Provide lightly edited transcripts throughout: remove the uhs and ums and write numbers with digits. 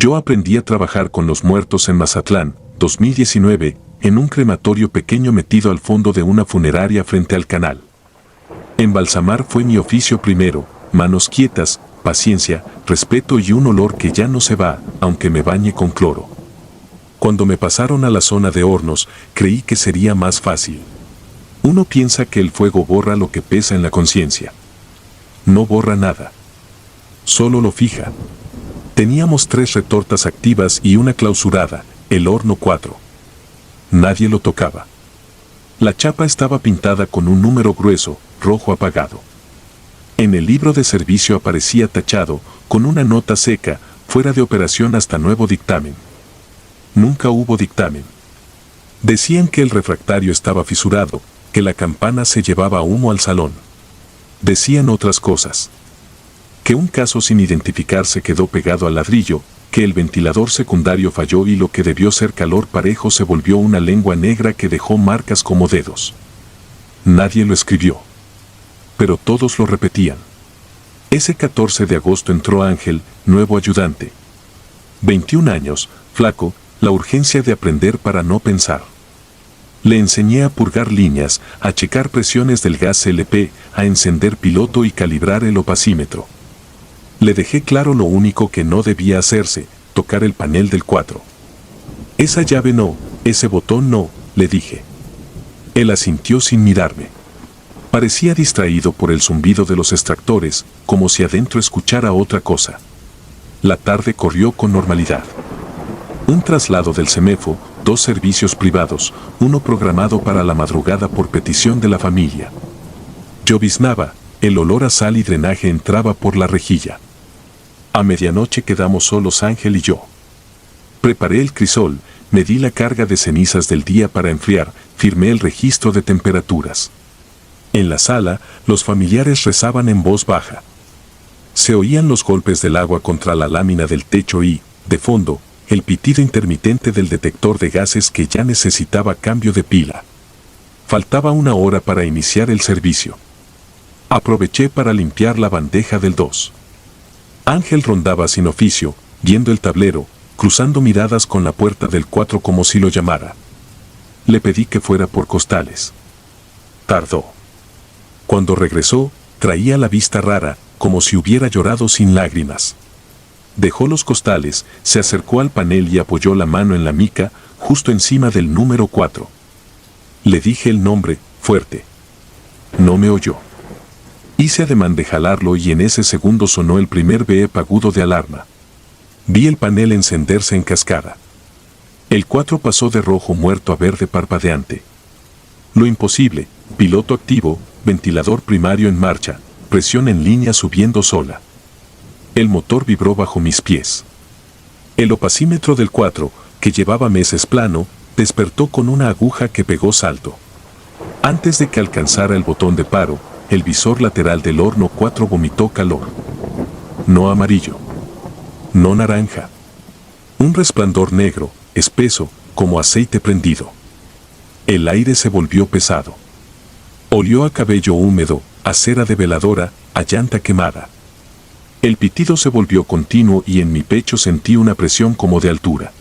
Yo aprendí a trabajar con los muertos en Mazatlán, 2019, en un crematorio pequeño metido al fondo de una funeraria frente al canal. Embalsamar fue mi oficio primero, manos quietas, paciencia, respeto y un olor que ya no se va, aunque me bañe con cloro. Cuando me pasaron a la zona de hornos, creí que sería más fácil. Uno piensa que el fuego borra lo que pesa en la conciencia. No borra nada. Solo lo fija. Teníamos 3 retortas activas y una clausurada, el horno 4. Nadie lo tocaba. La chapa estaba pintada con un número grueso, rojo apagado. En el libro de servicio aparecía tachado, con una nota seca, fuera de operación hasta nuevo dictamen. Nunca hubo dictamen. Decían que el refractario estaba fisurado, que la campana se llevaba humo al salón. Decían otras cosas. Que un caso sin identificar se quedó pegado al ladrillo, que el ventilador secundario falló y lo que debió ser calor parejo se volvió una lengua negra que dejó marcas como dedos. Nadie lo escribió. Pero todos lo repetían. Ese 14 de agosto entró Ángel, nuevo ayudante. 21 años, flaco, la urgencia de aprender para no pensar. Le enseñé a purgar líneas, a checar presiones del gas LP, a encender piloto y calibrar el opacímetro. Le dejé claro lo único que no debía hacerse, tocar el panel del 4. Esa llave no, ese botón no, le dije. Él asintió sin mirarme. Parecía distraído por el zumbido de los extractores, como si adentro escuchara otra cosa. La tarde corrió con normalidad. Un traslado del CEMEFO, 2 servicios privados, uno programado para la madrugada por petición de la familia. Lloviznaba, el olor a sal y drenaje entraba por la rejilla. A medianoche quedamos solos Ángel y yo. Preparé el crisol, medí la carga de cenizas del día para enfriar, firmé el registro de temperaturas. En la sala, los familiares rezaban en voz baja. Se oían los golpes del agua contra la lámina del techo y, de fondo, el pitido intermitente del detector de gases que ya necesitaba cambio de pila. Faltaba 1 hora para iniciar el servicio. Aproveché para limpiar la bandeja del 2. Ángel rondaba sin oficio, viendo el tablero, cruzando miradas con la puerta del 4 como si lo llamara. Le pedí que fuera por costales. Tardó. Cuando regresó, traía la vista rara, como si hubiera llorado sin lágrimas. Dejó los costales, se acercó al panel y apoyó la mano en la mica, justo encima del número 4. Le dije el nombre, fuerte. No me oyó. Hice ademán de jalarlo y en ese segundo sonó el primer beep agudo de alarma. Vi el panel encenderse en cascada. El 4 pasó de rojo muerto a verde parpadeante. Lo imposible, piloto activo, ventilador primario en marcha, presión en línea subiendo sola. El motor vibró bajo mis pies. El opacímetro del 4, que llevaba meses plano, despertó con una aguja que pegó salto. Antes de que alcanzara el botón de paro, el visor lateral del horno 4 vomitó calor. No amarillo. No naranja. Un resplandor negro, espeso, como aceite prendido. El aire se volvió pesado. Olió a cabello húmedo, a cera de veladora, a llanta quemada. El pitido se volvió continuo y en mi pecho sentí una presión como de altura.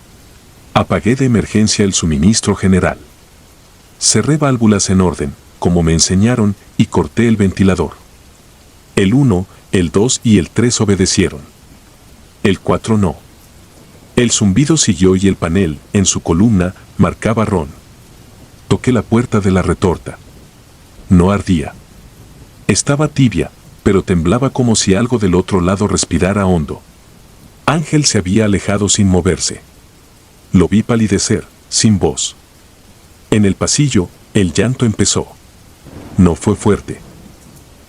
Apagué de emergencia el suministro general. Cerré válvulas en orden, como me enseñaron, y corté el ventilador. El 1, el 2 y el 3 obedecieron. El 4 no. El zumbido siguió y el panel, en su columna, marcaba ron. Toqué la puerta de la retorta. No ardía. Estaba tibia, pero temblaba como si algo del otro lado respirara hondo. Ángel se había alejado sin moverse. Lo vi palidecer, sin voz. En el pasillo, el llanto empezó. No fue fuerte.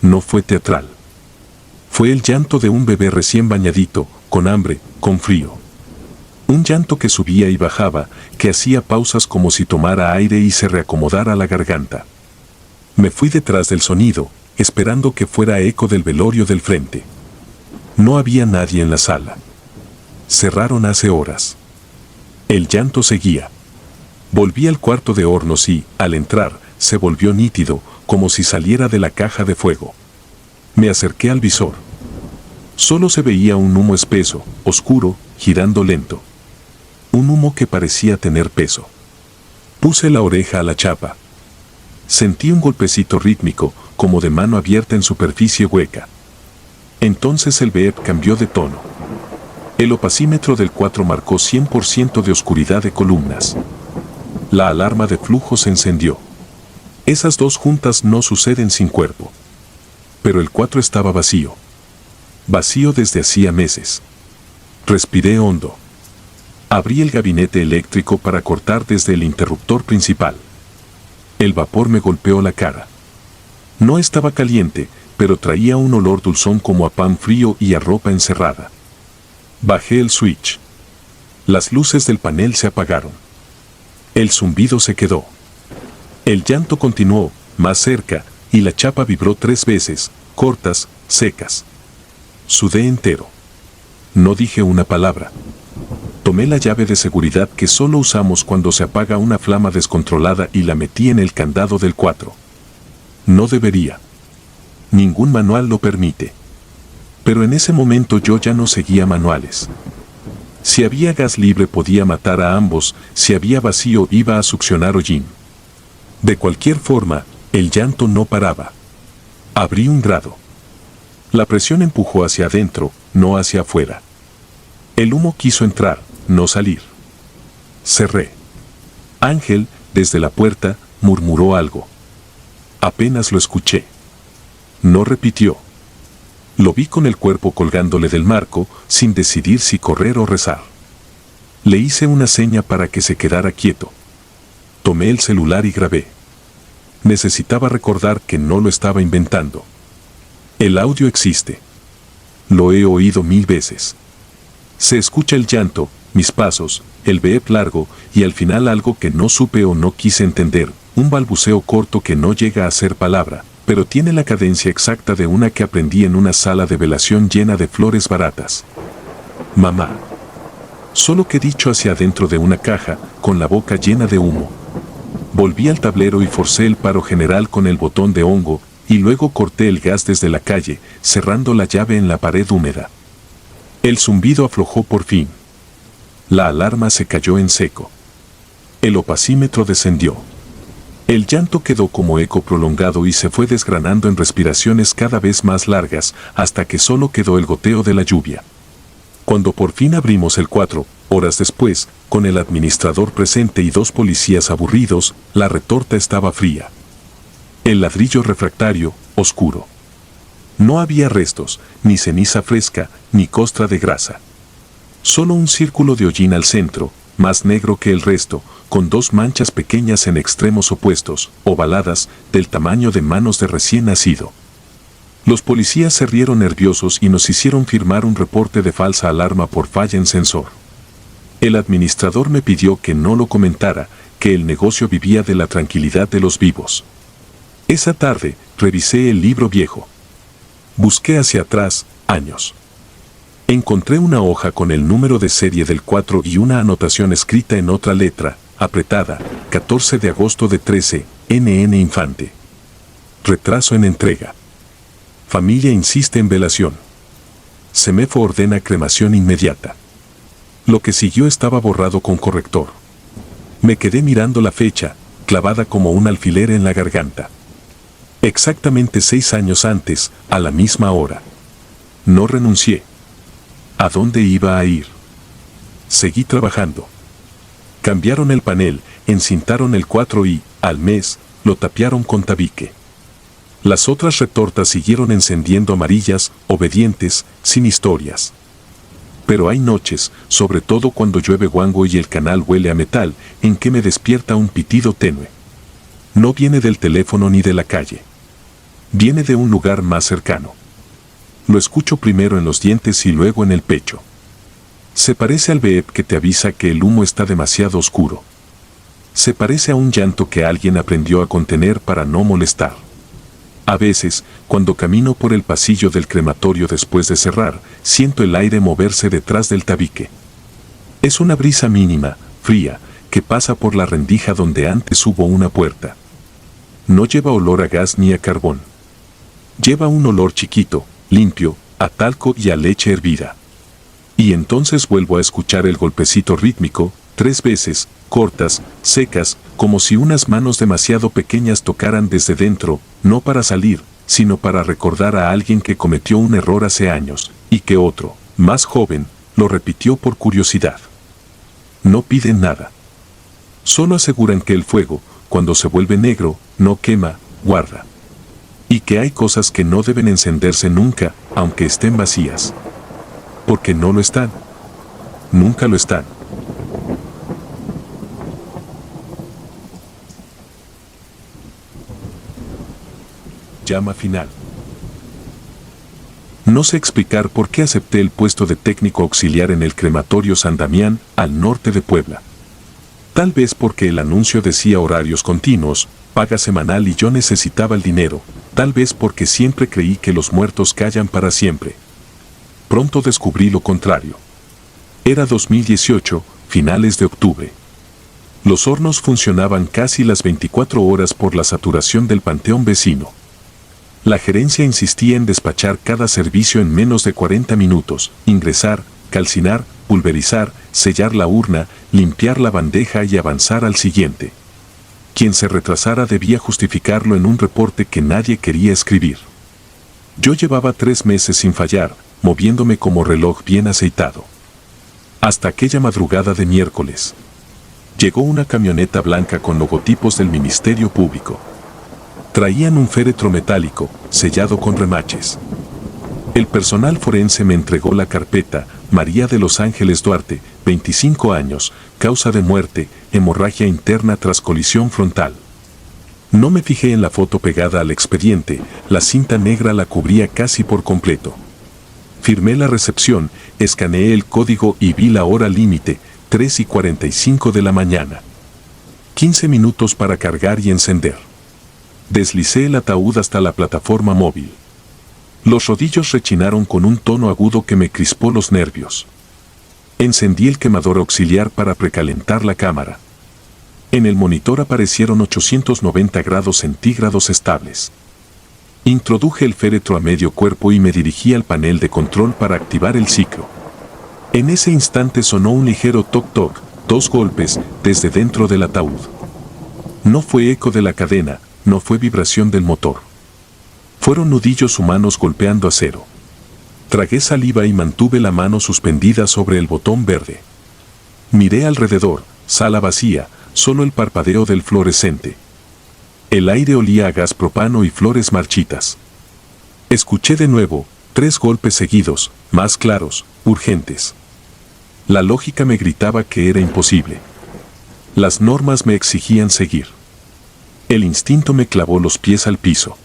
No fue teatral. Fue el llanto de un bebé recién bañadito, con hambre, con frío. Un llanto que subía y bajaba, que hacía pausas como si tomara aire y se reacomodara la garganta. Me fui detrás del sonido, esperando que fuera eco del velorio del frente. No había nadie en la sala. Cerraron hace horas. El llanto seguía. Volví al cuarto de hornos y, al entrar, se volvió nítido, como si saliera de la caja de fuego. Me acerqué al visor. Solo se veía un humo espeso, oscuro, girando lento. Un humo que parecía tener peso. Puse la oreja a la chapa. Sentí un golpecito rítmico, como de mano abierta en superficie hueca. Entonces el BEP cambió de tono. El opacímetro del 4 marcó 100% de oscuridad de columnas. La alarma de flujo se encendió. Esas dos juntas no suceden sin cuerpo. Pero el 4 estaba vacío. Vacío desde hacía meses. Respiré hondo. Abrí el gabinete eléctrico para cortar desde el interruptor principal. El vapor me golpeó la cara. No estaba caliente, pero traía un olor dulzón como a pan frío y a ropa encerrada. Bajé el switch. Las luces del panel se apagaron. El zumbido se quedó. El llanto continuó, más cerca, y la chapa vibró 3 veces, cortas, secas. Sudé entero. No dije una palabra. Tomé la llave de seguridad que solo usamos cuando se apaga una flama descontrolada y la metí en el candado del 4. No debería. Ningún manual lo permite. Pero en ese momento yo ya no seguía manuales. Si había gas libre podía matar a ambos, si había vacío iba a succionar hollín. De cualquier forma, el llanto no paraba. Abrí un grado. La presión empujó hacia adentro, no hacia afuera. El humo quiso entrar, no salir. Cerré. Ángel, desde la puerta, murmuró algo. Apenas lo escuché. No repitió. Lo vi con el cuerpo colgándole del marco, sin decidir si correr o rezar. Le hice una seña para que se quedara quieto. Tomé el celular y grabé. Necesitaba recordar que no lo estaba inventando. El audio existe. Lo he oído 1000 veces. Se escucha el llanto, mis pasos, el BEP largo y al final algo que no supe o no quise entender, un balbuceo corto que no llega a ser palabra, pero tiene la cadencia exacta de una que aprendí en una sala de velación llena de flores baratas. Mamá. Solo que dicho hacia adentro de una caja, con la boca llena de humo. Volví al tablero y forcé el paro general con el botón de hongo, y luego corté el gas desde la calle, cerrando la llave en la pared húmeda. El zumbido aflojó por fin. La alarma se cayó en seco. El opacímetro descendió. El llanto quedó como eco prolongado y se fue desgranando en respiraciones cada vez más largas, hasta que solo quedó el goteo de la lluvia. Cuando por fin abrimos el 4, horas después, con el administrador presente y 2 policías aburridos, la retorta estaba fría. El ladrillo refractario, oscuro. No había restos, ni ceniza fresca, ni costra de grasa. Solo un círculo de hollín al centro, más negro que el resto, con 2 manchas pequeñas en extremos opuestos, ovaladas, del tamaño de manos de recién nacido. Los policías se rieron nerviosos y nos hicieron firmar un reporte de falsa alarma por falla en sensor. El administrador me pidió que no lo comentara, que el negocio vivía de la tranquilidad de los vivos. Esa tarde, revisé el libro viejo. Busqué hacia atrás, años. Encontré una hoja con el número de serie del 4 y una anotación escrita en otra letra, apretada, 14 de agosto de 13, NN Infante. Retraso en entrega. Familia insiste en velación. Semefo ordena cremación inmediata. Lo que siguió estaba borrado con corrector. Me quedé mirando la fecha, clavada como un alfiler en la garganta. Exactamente 6 años antes, a la misma hora. No renuncié. ¿A dónde iba a ir? Seguí trabajando. Cambiaron el panel, encintaron el 4 y, al mes, lo tapiaron con tabique. Las otras retortas siguieron encendiendo amarillas, obedientes, sin historias. Pero hay noches, sobre todo cuando llueve guango y el canal huele a metal, en que me despierta un pitido tenue. No viene del teléfono ni de la calle. Viene de un lugar más cercano. Lo escucho primero en los dientes y luego en el pecho. Se parece al BEP que te avisa que el humo está demasiado oscuro. Se parece a un llanto que alguien aprendió a contener para no molestar. A veces, cuando camino por el pasillo del crematorio después de cerrar, siento el aire moverse detrás del tabique. Es una brisa mínima, fría, que pasa por la rendija donde antes hubo una puerta. No lleva olor a gas ni a carbón. Lleva un olor chiquito, limpio, a talco y a leche hervida. Y entonces vuelvo a escuchar el golpecito rítmico, 3 veces, cortas, secas, como si unas manos demasiado pequeñas tocaran desde dentro, no para salir, sino para recordar a alguien que cometió un error hace años, y que otro, más joven, lo repitió por curiosidad. No piden nada. Solo aseguran que el fuego, cuando se vuelve negro, no quema, guarda. Y que hay cosas que no deben encenderse nunca, aunque estén vacías. Porque no lo están. Nunca lo están. Llama final. No sé explicar por qué acepté el puesto de técnico auxiliar en el crematorio San Damián, al norte de Puebla. Tal vez porque el anuncio decía horarios continuos, paga semanal y yo necesitaba el dinero, tal vez porque siempre creí que los muertos callan para siempre. Pronto descubrí lo contrario. Era 2018, finales de octubre. Los hornos funcionaban casi las 24 horas por la saturación del panteón vecino. La gerencia insistía en despachar cada servicio en menos de 40 minutos, ingresar, calcinar, pulverizar, sellar la urna, limpiar la bandeja y avanzar al siguiente. Quien se retrasara debía justificarlo en un reporte que nadie quería escribir. Yo llevaba 3 meses sin fallar, moviéndome como reloj bien aceitado. Hasta aquella madrugada de miércoles. Llegó una camioneta blanca con logotipos del Ministerio Público. Traían un féretro metálico, sellado con remaches. El personal forense me entregó la carpeta, María de los Ángeles Duarte, 25 años, causa de muerte, hemorragia interna tras colisión frontal. No me fijé en la foto pegada al expediente, la cinta negra la cubría casi por completo. Firmé la recepción, escaneé el código y vi la hora límite, 3:45 de la mañana. 15 minutos para cargar y encender. Deslicé el ataúd hasta la plataforma móvil. Los rodillos rechinaron con un tono agudo que me crispó los nervios. Encendí el quemador auxiliar para precalentar la cámara. En el monitor aparecieron 890 grados centígrados estables. Introduje el féretro a medio cuerpo y me dirigí al panel de control para activar el ciclo. En ese instante sonó un ligero toc-toc, 2 golpes, desde dentro del ataúd. No fue eco de la cadena, no fue vibración del motor. Fueron nudillos humanos golpeando acero. Tragué saliva y mantuve la mano suspendida sobre el botón verde. Miré alrededor, sala vacía, solo el parpadeo del fluorescente. El aire olía a gas propano y flores marchitas. Escuché de nuevo, 3 golpes seguidos, más claros, urgentes. La lógica me gritaba que era imposible. Las normas me exigían seguir. El instinto me clavó los pies al piso.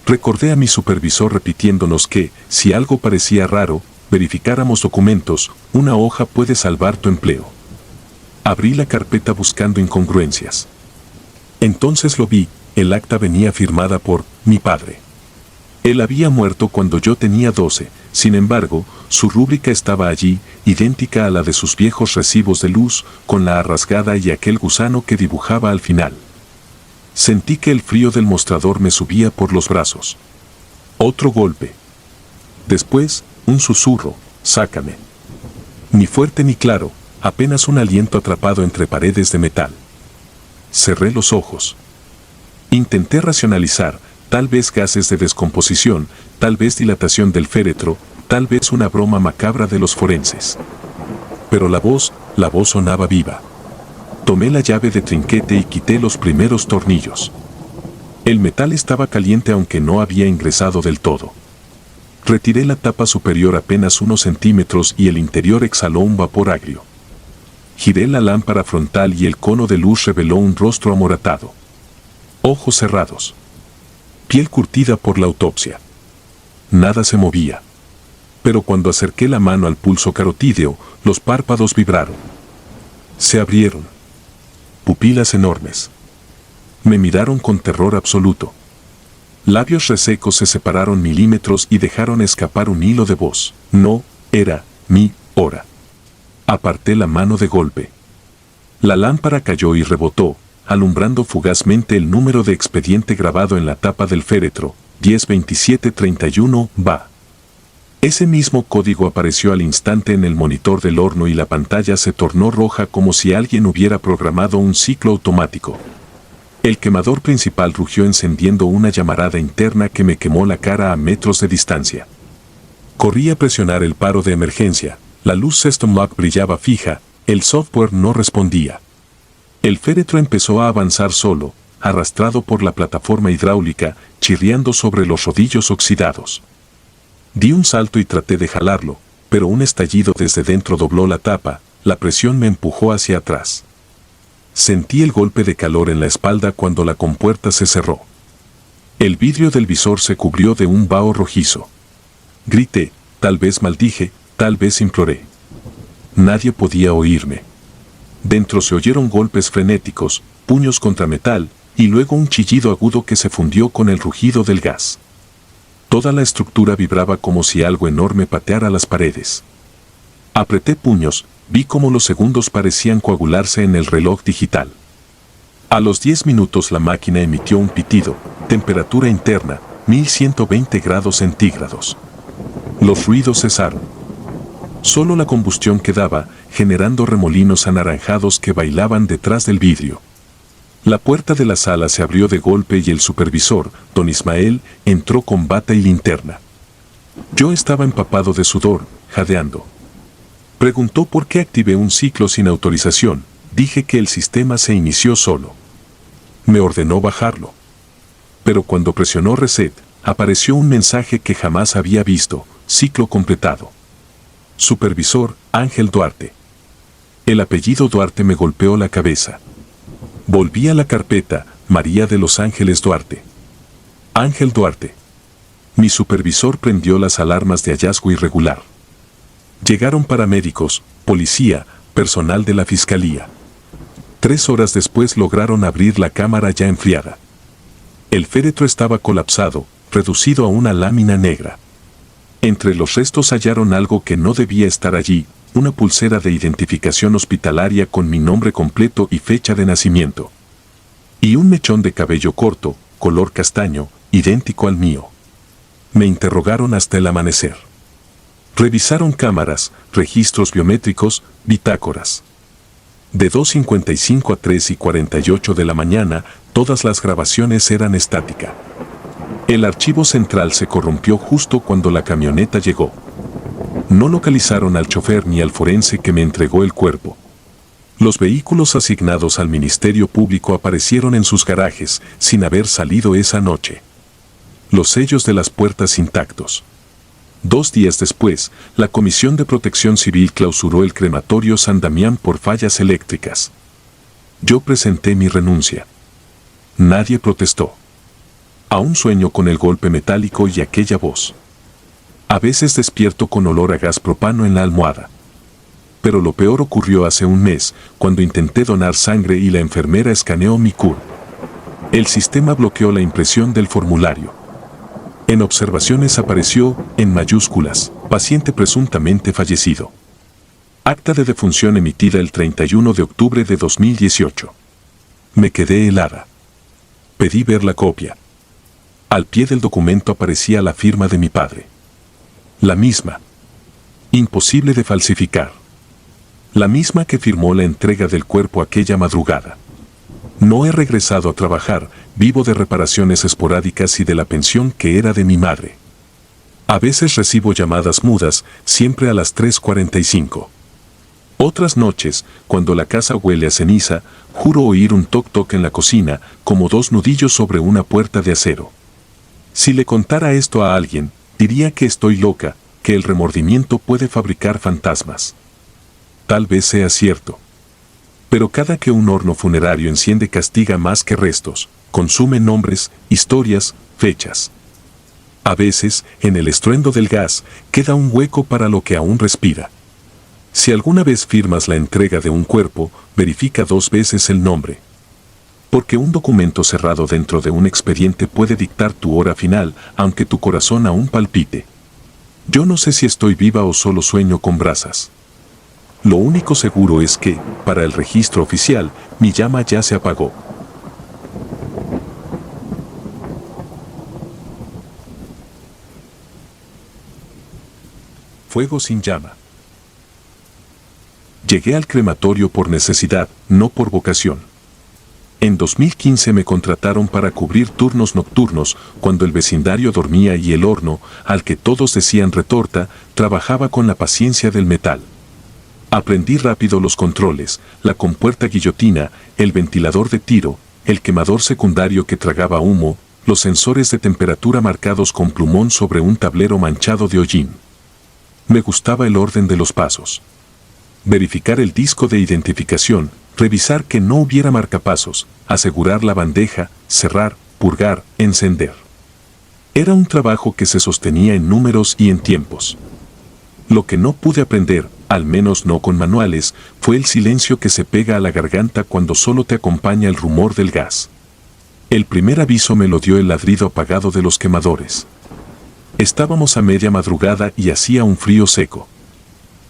Recordé a mi supervisor repitiéndonos que, si algo parecía raro, verificáramos documentos, una hoja puede salvar tu empleo. Abrí la carpeta buscando incongruencias. Entonces lo vi, el acta venía firmada por mi padre. Él había muerto cuando yo tenía 12, sin embargo, su rúbrica estaba allí, idéntica a la de sus viejos recibos de luz, con la arrasgada y aquel gusano que dibujaba al final. Sentí que el frío del mostrador me subía por los brazos. Otro golpe. Después, un susurro, sácame. Ni fuerte ni claro, apenas un aliento atrapado entre paredes de metal. Cerré los ojos. Intenté racionalizar, tal vez gases de descomposición, tal vez dilatación del féretro, tal vez una broma macabra de los forenses. Pero la voz sonaba viva. Tomé la llave de trinquete y quité los primeros tornillos. El metal estaba caliente aunque no había ingresado del todo. Retiré la tapa superior apenas unos centímetros y el interior exhaló un vapor agrio. Giré la lámpara frontal y el cono de luz reveló un rostro amoratado. Ojos cerrados. Piel curtida por la autopsia. Nada se movía. Pero cuando acerqué la mano al pulso carotídeo, los párpados vibraron. Se abrieron. Pupilas enormes. Me miraron con terror absoluto. Labios resecos se separaron milímetros y dejaron escapar un hilo de voz. No, era mi hora. Aparté la mano de golpe. La lámpara cayó y rebotó, alumbrando fugazmente el número de expediente grabado en la tapa del féretro, 102731, va. Ese mismo código apareció al instante en el monitor del horno y la pantalla se tornó roja como si alguien hubiera programado un ciclo automático. El quemador principal rugió encendiendo una llamarada interna que me quemó la cara a metros de distancia. Corrí a presionar el paro de emergencia, la luz System Lock brillaba fija, el software no respondía. El féretro empezó a avanzar solo, arrastrado por la plataforma hidráulica, chirriando sobre los rodillos oxidados. Di un salto y traté de jalarlo, pero un estallido desde dentro dobló la tapa, la presión me empujó hacia atrás. Sentí el golpe de calor en la espalda cuando la compuerta se cerró. El vidrio del visor se cubrió de un vaho rojizo. Grité, tal vez maldije, tal vez imploré. Nadie podía oírme. Dentro se oyeron golpes frenéticos, puños contra metal, y luego un chillido agudo que se fundió con el rugido del gas. Toda la estructura vibraba como si algo enorme pateara las paredes. Apreté puños, vi cómo los segundos parecían coagularse en el reloj digital. A los 10 minutos la máquina emitió un pitido, temperatura interna, 1120 grados centígrados. Los ruidos cesaron. Solo la combustión quedaba, generando remolinos anaranjados que bailaban detrás del vidrio. La puerta de la sala se abrió de golpe y el supervisor, don Ismael, entró con bata y linterna. Yo estaba empapado de sudor, jadeando. Preguntó por qué activé un ciclo sin autorización. Dije que el sistema se inició solo. Me ordenó bajarlo. Pero cuando presionó reset, apareció un mensaje que jamás había visto: ciclo completado. Supervisor, Ángel Duarte. El apellido Duarte me golpeó la cabeza. Volví a la carpeta, María de los Ángeles Duarte. Ángel Duarte. Mi supervisor prendió las alarmas de hallazgo irregular. Llegaron paramédicos, policía, personal de la fiscalía. 3 horas después lograron abrir la cámara ya enfriada. El féretro estaba colapsado, reducido a una lámina negra. Entre los restos hallaron algo que no debía estar allí, una pulsera de identificación hospitalaria con mi nombre completo y fecha de nacimiento. Y un mechón de cabello corto, color castaño, idéntico al mío. Me interrogaron hasta el amanecer. Revisaron cámaras, registros biométricos, bitácoras. De 2:55 a 3:48 de la mañana, todas las grabaciones eran estática. El archivo central se corrompió justo cuando la camioneta llegó. No localizaron al chofer ni al forense que me entregó el cuerpo. Los vehículos asignados al Ministerio Público aparecieron en sus garajes, sin haber salido esa noche. Los sellos de las puertas intactos. 2 días después, la Comisión de Protección Civil clausuró el crematorio San Damián por fallas eléctricas. Yo presenté mi renuncia. Nadie protestó. Aún sueño con el golpe metálico y aquella voz. A veces despierto con olor a gas propano en la almohada. Pero lo peor ocurrió hace un mes, cuando intenté donar sangre y la enfermera escaneó mi CUR. El sistema bloqueó la impresión del formulario. En observaciones apareció, en mayúsculas, paciente presuntamente fallecido. Acta de defunción emitida el 31 de octubre de 2018. Me quedé helada. Pedí ver la copia. Al pie del documento aparecía la firma de mi padre. La misma. Imposible de falsificar. La misma que firmó la entrega del cuerpo aquella madrugada. No he regresado a trabajar, vivo de reparaciones esporádicas y de la pensión que era de mi madre. A veces recibo llamadas mudas, siempre a las 3:45. Otras noches, cuando la casa huele a ceniza, juro oír un toc-toc en la cocina, como 2 nudillos sobre una puerta de acero. Si le contara esto a alguien, diría que estoy loca, que el remordimiento puede fabricar fantasmas. Tal vez sea cierto. Pero cada que un horno funerario enciende castiga más que restos, consume nombres, historias, fechas. A veces, en el estruendo del gas, queda un hueco para lo que aún respira. Si alguna vez firmas la entrega de un cuerpo, verifica 2 veces el nombre. Porque un documento cerrado dentro de un expediente puede dictar tu hora final, aunque tu corazón aún palpite. Yo no sé si estoy viva o solo sueño con brasas. Lo único seguro es que, para el registro oficial, mi llama ya se apagó. Fuego sin llama. Llegué al crematorio por necesidad, no por vocación. En 2015 me contrataron para cubrir turnos nocturnos cuando el vecindario dormía y el horno, al que todos decían retorta, trabajaba con la paciencia del metal. Aprendí rápido los controles, la compuerta guillotina, el ventilador de tiro, el quemador secundario que tragaba humo, los sensores de temperatura marcados con plumón sobre un tablero manchado de hollín. Me gustaba el orden de los pasos. Verificar el disco de identificación, revisar que no hubiera marcapasos, asegurar la bandeja, cerrar, purgar, encender. Era un trabajo que se sostenía en números y en tiempos. Lo que no pude aprender, al menos no con manuales, fue el silencio que se pega a la garganta cuando solo te acompaña el rumor del gas. El primer aviso me lo dio el ladrido apagado de los quemadores. Estábamos a media madrugada y hacía un frío seco.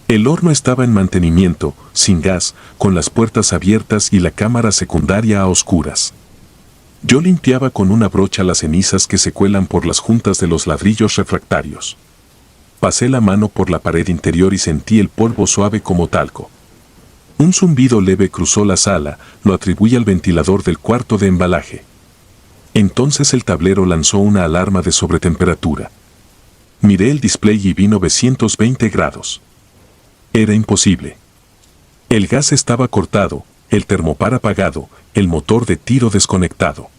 El horno estaba en mantenimiento, sin gas, con las puertas abiertas y la cámara secundaria a oscuras. Yo limpiaba con una brocha las cenizas que se cuelan por las juntas de los ladrillos refractarios. Pasé la mano por la pared interior y sentí el polvo suave como talco. Un zumbido leve cruzó la sala, lo atribuí al ventilador del cuarto de embalaje. Entonces el tablero lanzó una alarma de sobretemperatura. Miré el display y vi 920 grados. Era imposible. El gas estaba cortado, el termopar apagado, el motor de tiro desconectado.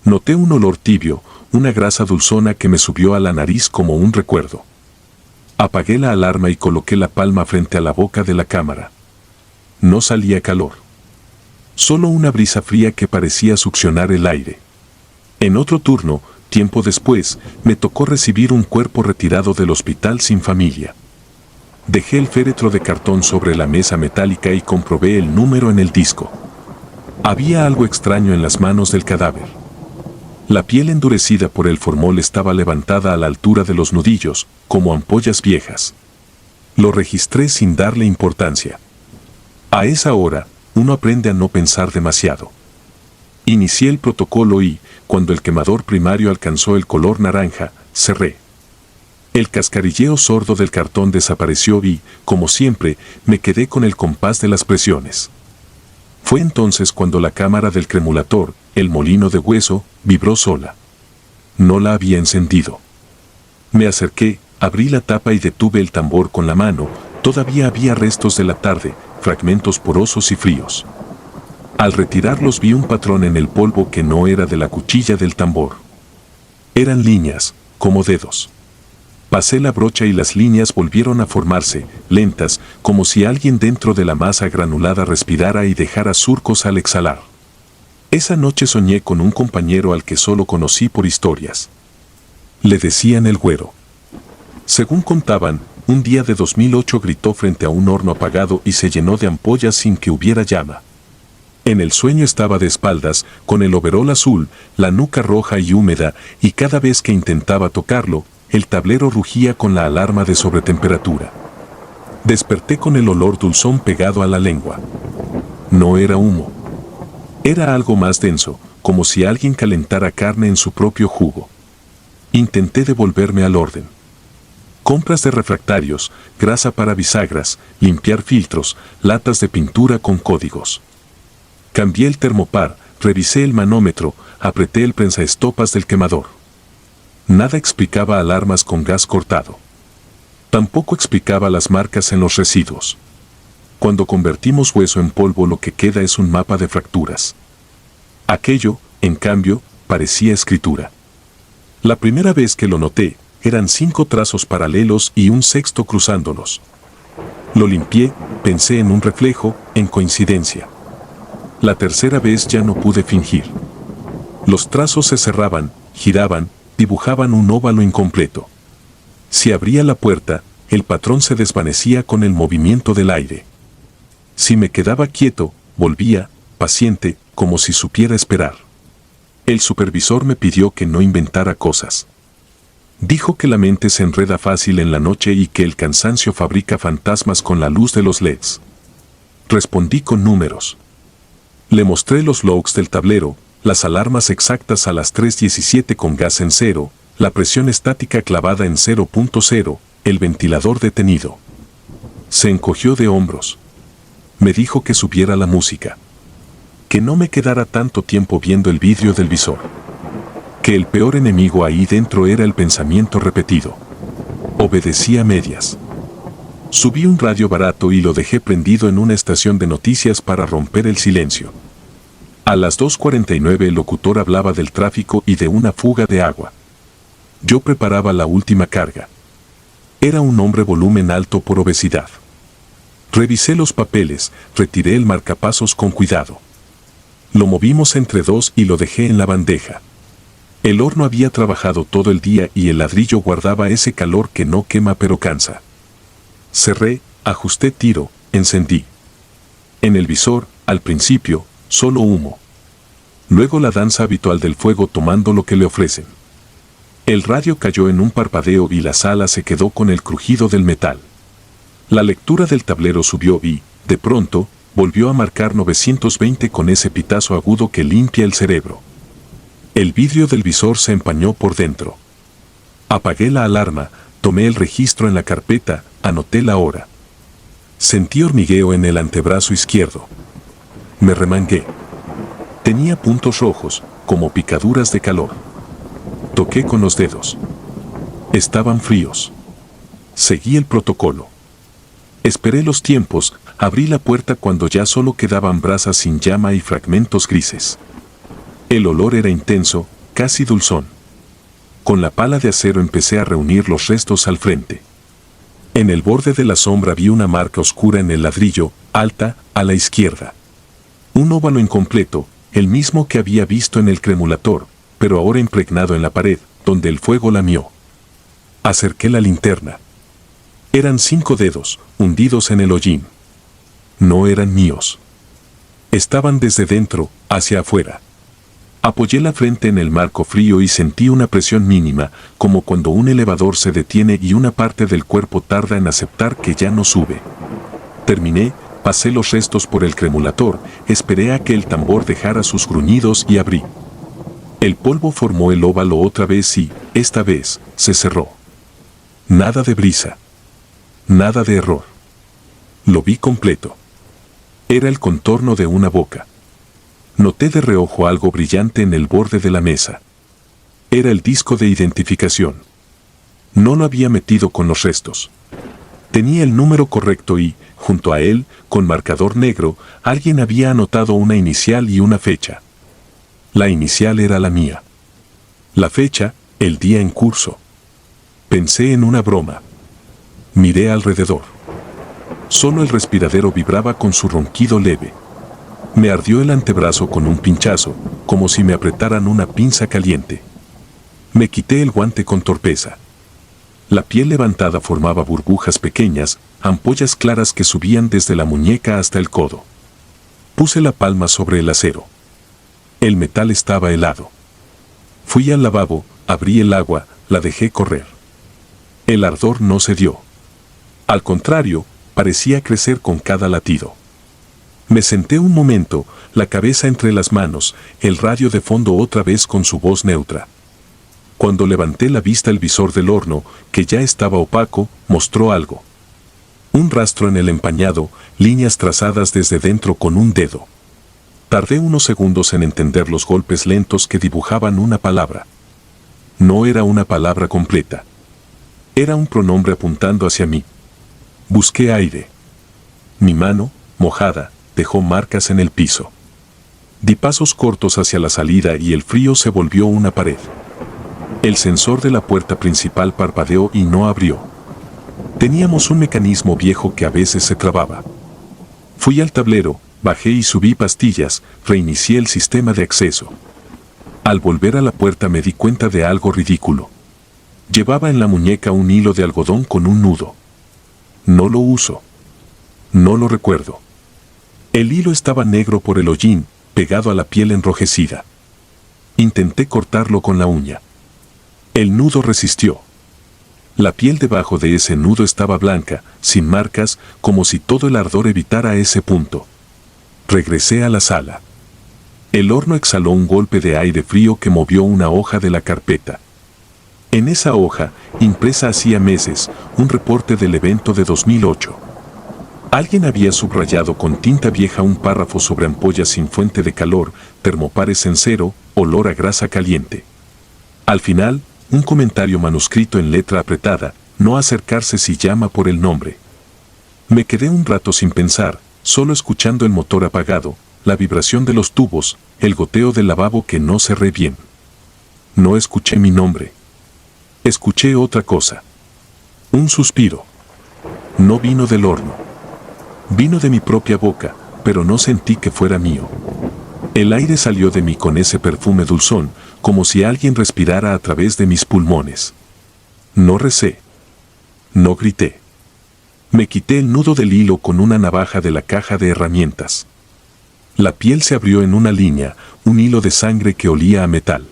Noté un olor tibio, una grasa dulzona que me subió a la nariz como un recuerdo. Apagué la alarma y coloqué la palma frente a la boca de la cámara. No salía calor. Solo una brisa fría que parecía succionar el aire. En otro turno, tiempo después, me tocó recibir un cuerpo retirado del hospital sin familia. Dejé el féretro de cartón sobre la mesa metálica y comprobé el número en el disco. Había algo extraño en las manos del cadáver. La piel endurecida por el formol estaba levantada a la altura de los nudillos, como ampollas viejas. Lo registré sin darle importancia. A esa hora, uno aprende a no pensar demasiado. Inicié el protocolo y, cuando el quemador primario alcanzó el color naranja, cerré. El cascarilleo sordo del cartón desapareció y, como siempre, me quedé con el compás de las presiones. Fue entonces cuando la cámara del cremulator, el molino de hueso, vibró sola. No la había encendido. Me acerqué, abrí la tapa y detuve el tambor con la mano. Todavía había restos de la tarde, fragmentos porosos y fríos. Al retirarlos vi un patrón en el polvo que no era de la cuchilla del tambor. Eran líneas, como dedos. Pasé la brocha y las líneas volvieron a formarse, lentas, como si alguien dentro de la masa granulada respirara y dejara surcos al exhalar. Esa noche soñé con un compañero al que solo conocí por historias. Le decían el güero. Según contaban, un día de 2008 gritó frente a un horno apagado y se llenó de ampollas sin que hubiera llama. En el sueño estaba de espaldas, con el overol azul, la nuca roja y húmeda, y cada vez que intentaba tocarlo, el tablero rugía con la alarma de sobretemperatura. Desperté con el olor dulzón pegado a la lengua. No era humo. Era algo más denso, como si alguien calentara carne en su propio jugo. Intenté devolverme al orden. Compras de refractarios, grasa para bisagras, limpiar filtros, latas de pintura con códigos. Cambié el termopar, revisé el manómetro, apreté el prensaestopas del quemador. Nada explicaba alarmas con gas cortado. Tampoco explicaba las marcas en los residuos. Cuando convertimos hueso en polvo, lo que queda es un mapa de fracturas. Aquello, en cambio, parecía escritura. La primera vez que lo noté, eran 5 trazos paralelos y un sexto cruzándolos. Lo limpié, pensé en un reflejo, en coincidencia. La tercera vez ya no pude fingir. Los trazos se cerraban, giraban, dibujaban un óvalo incompleto. Si abría la puerta, el patrón se desvanecía con el movimiento del aire. Si me quedaba quieto, volvía, paciente, como si supiera esperar. El supervisor me pidió que no inventara cosas. Dijo que la mente se enreda fácil en la noche y que el cansancio fabrica fantasmas con la luz de los LEDs. Respondí con números. Le mostré los logs del tablero, las alarmas exactas a las 3:17 con gas en 0, la presión estática clavada en 0.0, el ventilador detenido. Se encogió de hombros. Me dijo que subiera la música. Que no me quedara tanto tiempo viendo el vidrio del visor. Que el peor enemigo ahí dentro era el pensamiento repetido. Obedecí a medias. Subí un radio barato y lo dejé prendido en una estación de noticias para romper el silencio. A las 2:49 el locutor hablaba del tráfico y de una fuga de agua. Yo preparaba la última carga. Era un hombre volumen alto por obesidad. Revisé los papeles, retiré el marcapasos con cuidado. Lo movimos entre dos y lo dejé en la bandeja. El horno había trabajado todo el día y el ladrillo guardaba ese calor que no quema pero cansa. Cerré, ajusté tiro, encendí. En el visor, al principio, solo humo. Luego la danza habitual del fuego tomando lo que le ofrecen. El radio cayó en un parpadeo y la sala se quedó con el crujido del metal. La lectura del tablero subió y, de pronto, volvió a marcar 920 con ese pitazo agudo que limpia el cerebro. El vidrio del visor se empañó por dentro. Apagué la alarma, tomé el registro en la carpeta, anoté la hora. Sentí hormigueo en el antebrazo izquierdo. Me remangué. Tenía puntos rojos, como picaduras de calor. Toqué con los dedos. Estaban fríos. Seguí el protocolo. Esperé los tiempos, abrí la puerta cuando ya solo quedaban brasas sin llama y fragmentos grises. El olor era intenso, casi dulzón. Con la pala de acero empecé a reunir los restos al frente. En el borde de la sombra vi una marca oscura en el ladrillo, alta, a la izquierda. Un óvalo incompleto, el mismo que había visto en el cremulator, pero ahora impregnado en la pared, donde el fuego lamió. Acerqué la linterna. Eran 5 dedos, hundidos en el hollín. No eran míos. Estaban desde dentro, hacia afuera. Apoyé la frente en el marco frío y sentí una presión mínima, como cuando un elevador se detiene y una parte del cuerpo tarda en aceptar que ya no sube. Terminé, pasé los restos por el cremulator, esperé a que el tambor dejara sus gruñidos y abrí. El polvo formó el óvalo otra vez y, esta vez, se cerró. Nada de brisa. Nada de error. Lo vi completo. Era el contorno de una boca. Noté de reojo algo brillante en el borde de la mesa. Era el disco de identificación. No lo había metido con los restos. Tenía el número correcto y, junto a él, con marcador negro, alguien había anotado una inicial y una fecha. La inicial era la mía. La fecha, el día en curso. Pensé en una broma. Miré alrededor. Solo el respiradero vibraba con su ronquido leve. Me ardió el antebrazo con un pinchazo, como si me apretaran una pinza caliente. Me quité el guante con torpeza. La piel levantada formaba burbujas pequeñas, ampollas claras que subían desde la muñeca hasta el codo. Puse la palma sobre el acero. El metal estaba helado. Fui al lavabo, abrí el agua, la dejé correr. El ardor no cedió. Al contrario, parecía crecer con cada latido. Me senté un momento, la cabeza entre las manos, el radio de fondo otra vez con su voz neutra. Cuando levanté la vista el visor del horno, que ya estaba opaco, mostró algo. Un rastro en el empañado, líneas trazadas desde dentro con un dedo. Tardé unos segundos en entender los golpes lentos que dibujaban una palabra. No era una palabra completa. Era un pronombre apuntando hacia mí. Busqué aire. Mi mano, mojada, dejó marcas en el piso. Di pasos cortos hacia la salida y el frío se volvió una pared. El sensor de la puerta principal parpadeó y no abrió. Teníamos un mecanismo viejo que a veces se trababa. Fui al tablero, bajé y subí pastillas, reinicié el sistema de acceso. Al volver a la puerta me di cuenta de algo ridículo. Llevaba en la muñeca un hilo de algodón con un nudo. No lo uso. No lo recuerdo. El hilo estaba negro por el hollín, pegado a la piel enrojecida. Intenté cortarlo con la uña. El nudo resistió. La piel debajo de ese nudo estaba blanca, sin marcas, como si todo el ardor evitara ese punto. Regresé a la sala. El horno exhaló un golpe de aire frío que movió una hoja de la carpeta. En esa hoja, impresa hacía meses, un reporte del evento de 2008. Alguien había subrayado con tinta vieja un párrafo sobre ampollas sin fuente de calor, termopares en cero, olor a grasa caliente. Al final, un comentario manuscrito en letra apretada, no acercarse si llama por el nombre. Me quedé un rato sin pensar, solo escuchando el motor apagado, la vibración de los tubos, el goteo del lavabo que no cerré bien. No escuché mi nombre. Escuché otra cosa. Un suspiro. No vino del horno. Vino de mi propia boca, pero no sentí que fuera mío. El aire salió de mí con ese perfume dulzón, como si alguien respirara a través de mis pulmones. No recé. No grité. Me quité el nudo del hilo con una navaja de la caja de herramientas. La piel se abrió en una línea, un hilo de sangre que olía a metal.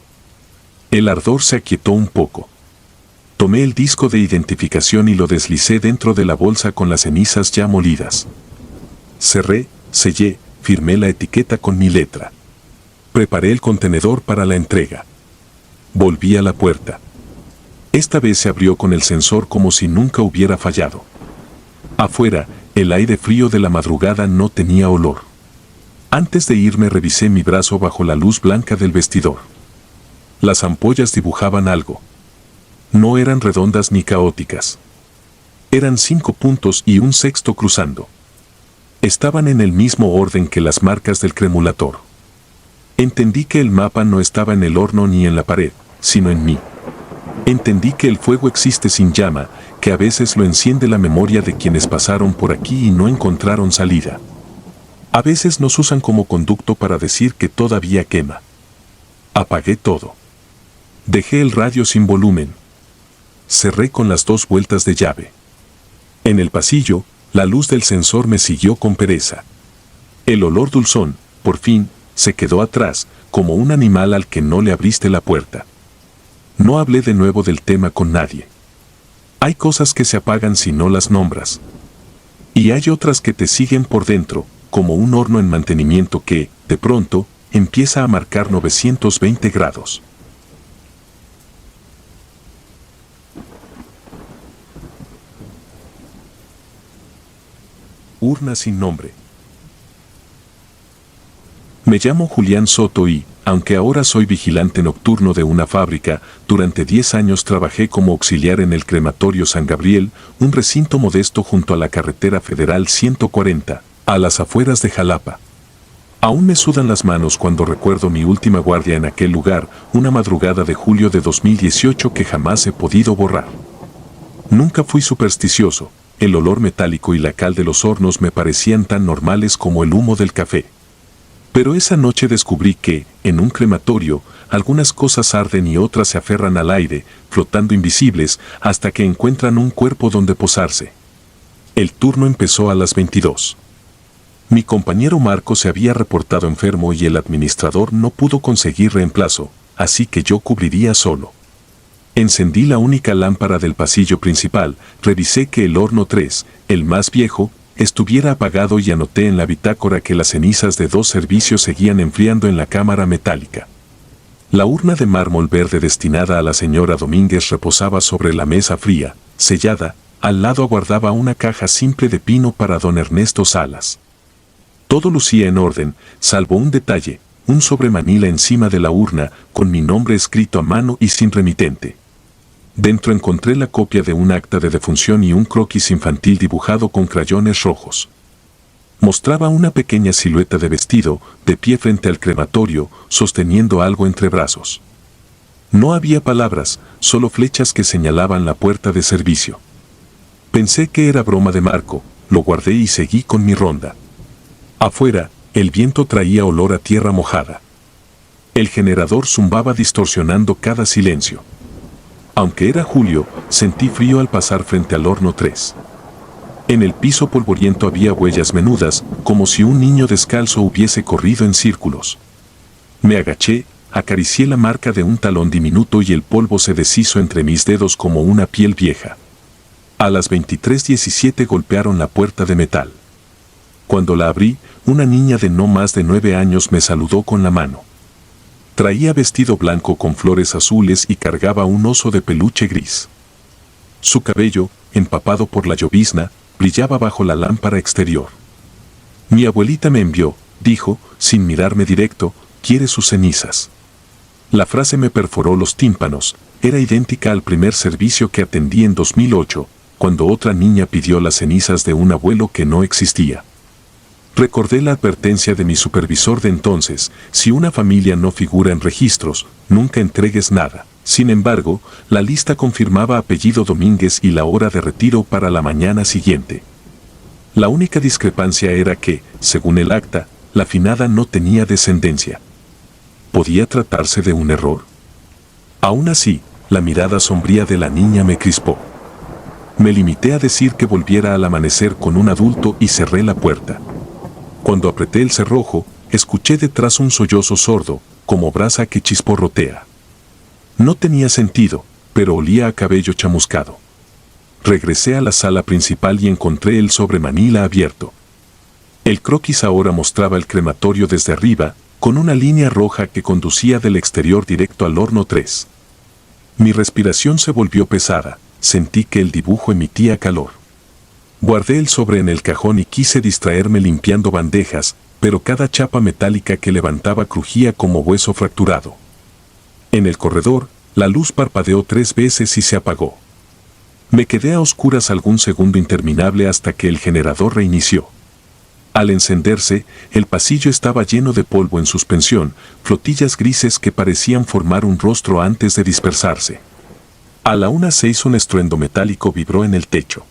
El ardor se aquietó un poco. Tomé el disco de identificación y lo deslicé dentro de la bolsa con las cenizas ya molidas. Cerré, sellé, firmé la etiqueta con mi letra. Preparé el contenedor para la entrega. Volví a la puerta. Esta vez se abrió con el sensor como si nunca hubiera fallado. Afuera, el aire frío de la madrugada no tenía olor. Antes de irme revisé mi brazo bajo la luz blanca del vestidor. Las ampollas dibujaban algo. No eran redondas ni caóticas. Eran 5 puntos y un sexto cruzando. Estaban en el mismo orden que las marcas del cremulator. Entendí que el mapa no estaba en el horno ni en la pared, sino en mí. Entendí que el fuego existe sin llama, que a veces lo enciende la memoria de quienes pasaron por aquí y no encontraron salida. A veces nos usan como conducto para decir que todavía quema. Apagué todo. Dejé el radio sin volumen. Cerré con las 2 vueltas de llave. En el pasillo, la luz del sensor me siguió con pereza. El olor dulzón, por fin, se quedó atrás, como un animal al que no le abriste la puerta. No hablé de nuevo del tema con nadie. Hay cosas que se apagan si no las nombras. Y hay otras que te siguen por dentro, como un horno en mantenimiento que, de pronto, empieza a marcar 920 grados. Urna sin nombre. Me llamo Julián Soto y, aunque ahora soy vigilante nocturno de una fábrica, durante 10 años trabajé como auxiliar en el crematorio San Gabriel, un recinto modesto junto a la carretera federal 140, a las afueras de Jalapa. Aún me sudan las manos cuando recuerdo mi última guardia en aquel lugar, una madrugada de julio de 2018 que jamás he podido borrar. Nunca fui supersticioso. El olor metálico y la cal de los hornos me parecían tan normales como el humo del café. Pero esa noche descubrí que, en un crematorio, algunas cosas arden y otras se aferran al aire, flotando invisibles, hasta que encuentran un cuerpo donde posarse. El turno empezó a las 22. Mi compañero Marco se había reportado enfermo y el administrador no pudo conseguir reemplazo, así que yo cubriría solo. Encendí la única lámpara del pasillo principal, revisé que el horno 3, el más viejo, estuviera apagado y anoté en la bitácora que las cenizas de 2 servicios seguían enfriando en la cámara metálica. La urna de mármol verde destinada a la señora Domínguez reposaba sobre la mesa fría, sellada, al lado aguardaba una caja simple de pino para don Ernesto Salas. Todo lucía en orden, salvo un detalle, un sobremanila encima de la urna, con mi nombre escrito a mano y sin remitente. Dentro encontré la copia de un acta de defunción y un croquis infantil dibujado con crayones rojos. Mostraba una pequeña silueta de vestido, de pie frente al crematorio, sosteniendo algo entre brazos. No había palabras, solo flechas que señalaban la puerta de servicio. Pensé que era broma de Marco, lo guardé y seguí con mi ronda. Afuera, el viento traía olor a tierra mojada. El generador zumbaba distorsionando cada silencio. Aunque era julio, sentí frío al pasar frente al horno 3. En el piso polvoriento había huellas menudas, como si un niño descalzo hubiese corrido en círculos. Me agaché, acaricié la marca de un talón diminuto y el polvo se deshizo entre mis dedos como una piel vieja. A las 23:17 golpearon la puerta de metal. Cuando la abrí, una niña de no más de 9 años me saludó con la mano. Traía vestido blanco con flores azules y cargaba un oso de peluche gris. Su cabello, empapado por la llovizna, brillaba bajo la lámpara exterior. Mi abuelita me envió, dijo, sin mirarme directo, quiere sus cenizas. La frase me perforó los tímpanos, era idéntica al primer servicio que atendí en 2008, cuando otra niña pidió las cenizas de un abuelo que no existía. Recordé la advertencia de mi supervisor de entonces, si una familia no figura en registros, nunca entregues nada. Sin embargo, la lista confirmaba apellido Domínguez y la hora de retiro para la mañana siguiente. La única discrepancia era que, según el acta, la finada no tenía descendencia. ¿Podía tratarse de un error? Aún así, la mirada sombría de la niña me crispó. Me limité a decir que volviera al amanecer con un adulto y cerré la puerta. Cuando apreté el cerrojo, escuché detrás un sollozo sordo, como brasa que chisporrotea. No tenía sentido, pero olía a cabello chamuscado. Regresé a la sala principal y encontré el sobre manila abierto. El croquis ahora mostraba el crematorio desde arriba, con una línea roja que conducía del exterior directo al horno 3. Mi respiración se volvió pesada, sentí que el dibujo emitía calor. Guardé el sobre en el cajón y quise distraerme limpiando bandejas, pero cada chapa metálica que levantaba crujía como hueso fracturado. En el corredor, la luz parpadeó 3 veces y se apagó. Me quedé a oscuras algún segundo interminable hasta que el generador reinició. Al encenderse, el pasillo estaba lleno de polvo en suspensión, flotillas grises que parecían formar un rostro antes de dispersarse. A la 1:06 un estruendo metálico vibró en el techo.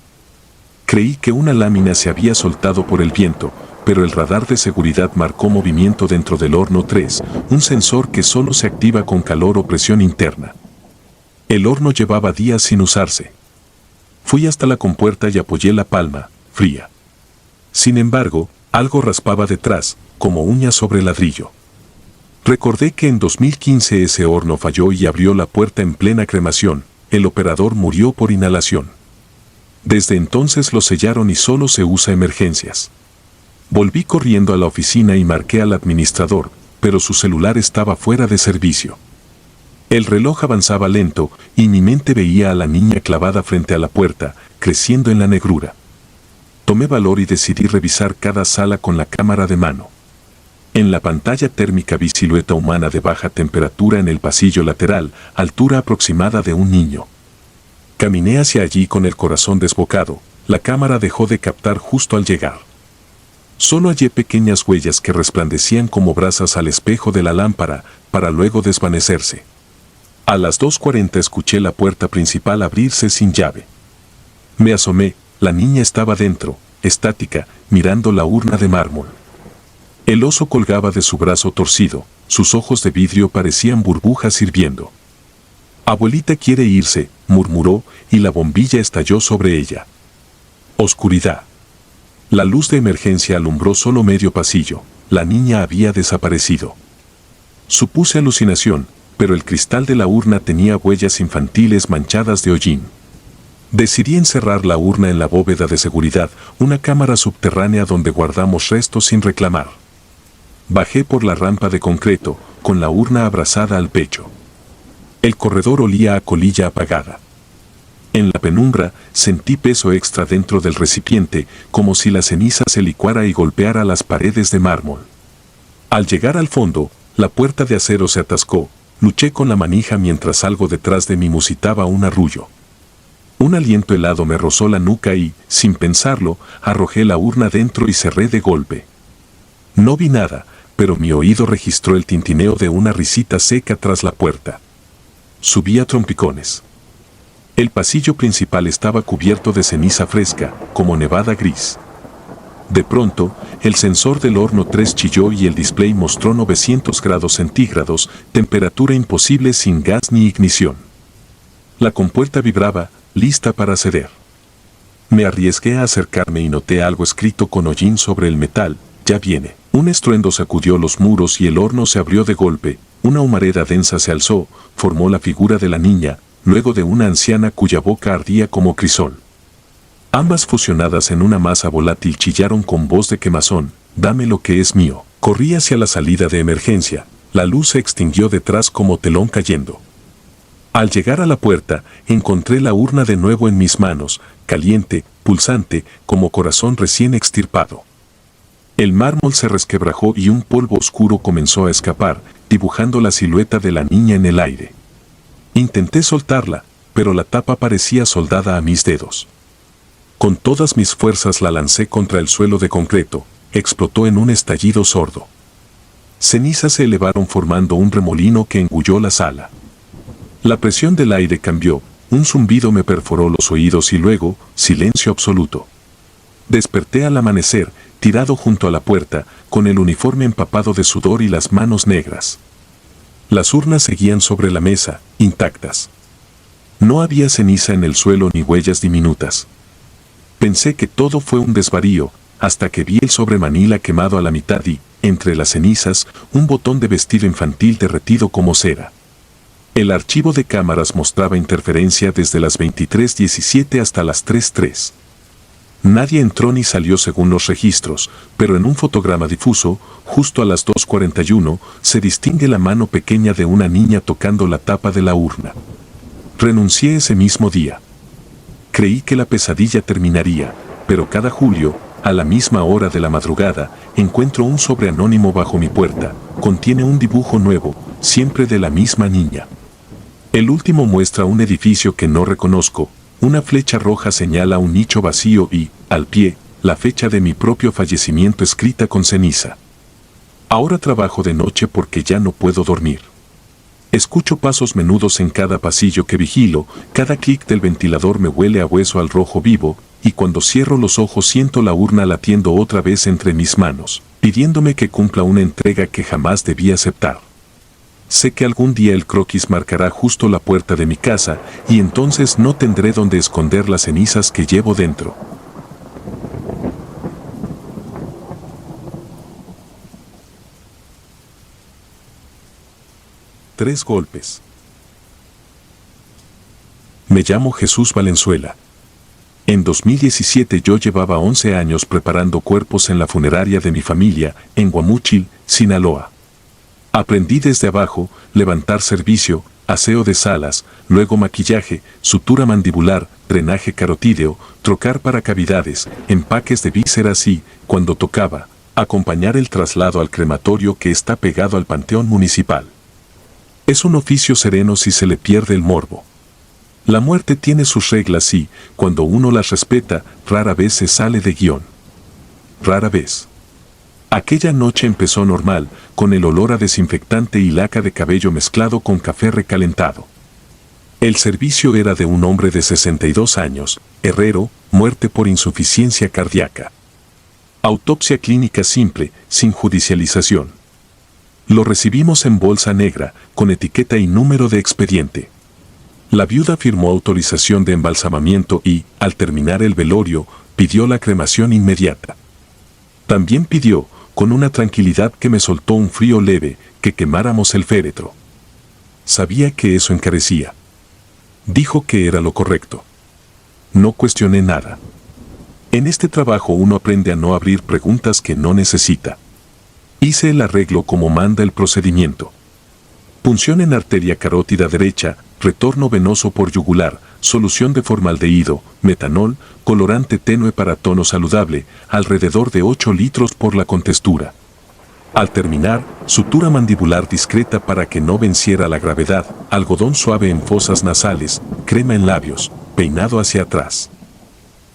Creí que una lámina se había soltado por el viento, pero el radar de seguridad marcó movimiento dentro del horno 3, un sensor que solo se activa con calor o presión interna. El horno llevaba días sin usarse. Fui hasta la compuerta y apoyé la palma, fría. Sin embargo, algo raspaba detrás, como uñas sobre ladrillo. Recordé que en 2015 ese horno falló y abrió la puerta en plena cremación, el operador murió por inhalación. Desde entonces lo sellaron y solo se usa emergencias. Volví corriendo a la oficina y marqué al administrador, pero su celular estaba fuera de servicio. El reloj avanzaba lento y mi mente veía a la niña clavada frente a la puerta, creciendo en la negrura. Tomé valor y decidí revisar cada sala con la cámara de mano. En la pantalla térmica vi silueta humana de baja temperatura en el pasillo lateral, altura aproximada de un niño. Caminé hacia allí con el corazón desbocado, la cámara dejó de captar justo al llegar. Solo hallé pequeñas huellas que resplandecían como brasas al espejo de la lámpara, para luego desvanecerse. A las 2:40 escuché la puerta principal abrirse sin llave. Me asomé, la niña estaba dentro, estática, mirando la urna de mármol. El oso colgaba de su brazo torcido, sus ojos de vidrio parecían burbujas hirviendo. Abuelita quiere irse, murmuró, y la bombilla estalló sobre ella. Oscuridad. La luz de emergencia alumbró solo medio pasillo, la niña había desaparecido. Supuse alucinación, pero el cristal de la urna tenía huellas infantiles manchadas de hollín. Decidí encerrar la urna en la bóveda de seguridad, una cámara subterránea donde guardamos restos sin reclamar. Bajé por la rampa de concreto, con la urna abrazada al pecho. El corredor olía a colilla apagada. En la penumbra, sentí peso extra dentro del recipiente, como si la ceniza se licuara y golpeara las paredes de mármol. Al llegar al fondo, la puerta de acero se atascó, luché con la manija mientras algo detrás de mí musitaba un arrullo. Un aliento helado me rozó la nuca y, sin pensarlo, arrojé la urna dentro y cerré de golpe. No vi nada, pero mi oído registró el tintineo de una risita seca tras la puerta. Subí a trompicones. El pasillo principal estaba cubierto de ceniza fresca, como nevada gris. De pronto, el sensor del horno 3 chilló y el display mostró 900 grados centígrados, temperatura imposible sin gas ni ignición. La compuerta vibraba, lista para ceder. Me arriesgué a acercarme y noté algo escrito con hollín sobre el metal, ya viene. Un estruendo sacudió los muros y el horno se abrió de golpe, una humareda densa se alzó, formó la figura de la niña, luego de una anciana cuya boca ardía como crisol. Ambas fusionadas en una masa volátil chillaron con voz de quemazón, dame lo que es mío. Corrí hacia la salida de emergencia, La luz se extinguió detrás como telón cayendo. Al llegar a la puerta, encontré la urna de nuevo en mis manos, caliente, pulsante, como corazón recién extirpado. El mármol se resquebrajó y un polvo oscuro comenzó a escapar, dibujando la silueta de la niña en el aire. Intenté soltarla, pero la tapa parecía soldada a mis dedos. Con todas mis fuerzas la lancé contra el suelo de concreto, explotó en un estallido sordo. Cenizas se elevaron formando un remolino que engulló la sala. La presión del aire cambió, un zumbido me perforó los oídos y luego, silencio absoluto. Desperté al amanecer, tirado junto a la puerta, con el uniforme empapado de sudor y las manos negras. Las urnas seguían sobre la mesa, intactas. No había ceniza en el suelo ni huellas diminutas. Pensé que todo fue un desvarío, hasta que vi el sobremanila quemado a la mitad y, entre las cenizas, un botón de vestido infantil derretido como cera. El archivo de cámaras mostraba interferencia desde las 23:17 hasta las 3:03. Nadie entró ni salió según los registros, pero en un fotograma difuso, justo a las 2:41, se distingue la mano pequeña de una niña tocando la tapa de la urna. Renuncié ese mismo día. Creí que la pesadilla terminaría, pero cada julio, a la misma hora de la madrugada, encuentro un sobre anónimo bajo mi puerta. Contiene un dibujo nuevo, siempre de la misma niña. El último muestra un edificio que no reconozco, una flecha roja señala un nicho vacío y, al pie, la fecha de mi propio fallecimiento escrita con ceniza. Ahora trabajo de noche porque ya no puedo dormir. Escucho pasos menudos en cada pasillo que vigilo, cada clic del ventilador me huele a hueso al rojo vivo, y cuando cierro los ojos siento la urna latiendo otra vez entre mis manos, pidiéndome que cumpla una entrega que jamás debí aceptar. Sé que algún día el croquis marcará justo la puerta de mi casa, y entonces no tendré donde esconder las cenizas que llevo dentro. Tres golpes. Me llamo Jesús Valenzuela. En 2017 yo llevaba 11 años preparando cuerpos en la funeraria de mi familia, en Guamúchil, Sinaloa. Aprendí desde abajo, levantar servicio, aseo de salas, luego maquillaje, sutura mandibular, drenaje carotídeo, trocar para cavidades, empaques de vísceras y, cuando tocaba, acompañar el traslado al crematorio que está pegado al panteón municipal. Es un oficio sereno si se le pierde el morbo. La muerte tiene sus reglas y, cuando uno las respeta, rara vez se sale de guión. Rara vez. Aquella noche empezó normal, con el olor a desinfectante y laca de cabello mezclado con café recalentado. El servicio era de un hombre de 62 años, herrero, muerte por insuficiencia cardíaca. Autopsia clínica simple, sin judicialización. Lo recibimos en bolsa negra, con etiqueta y número de expediente. La viuda firmó autorización de embalsamamiento y, al terminar el velorio, pidió la cremación inmediata. También pidió, con una tranquilidad que me soltó un frío leve, que quemáramos el féretro. Sabía que eso encarecía. Dijo que era lo correcto. No cuestioné nada. En este trabajo uno aprende a no abrir preguntas que no necesita. Hice el arreglo como manda el procedimiento. Punción en arteria carótida derecha, retorno venoso por yugular, solución de formaldehído, metanol, colorante tenue para tono saludable, alrededor de 8 litros por la contextura. Al terminar, sutura mandibular discreta para que no venciera la gravedad, algodón suave en fosas nasales, crema en labios, peinado hacia atrás.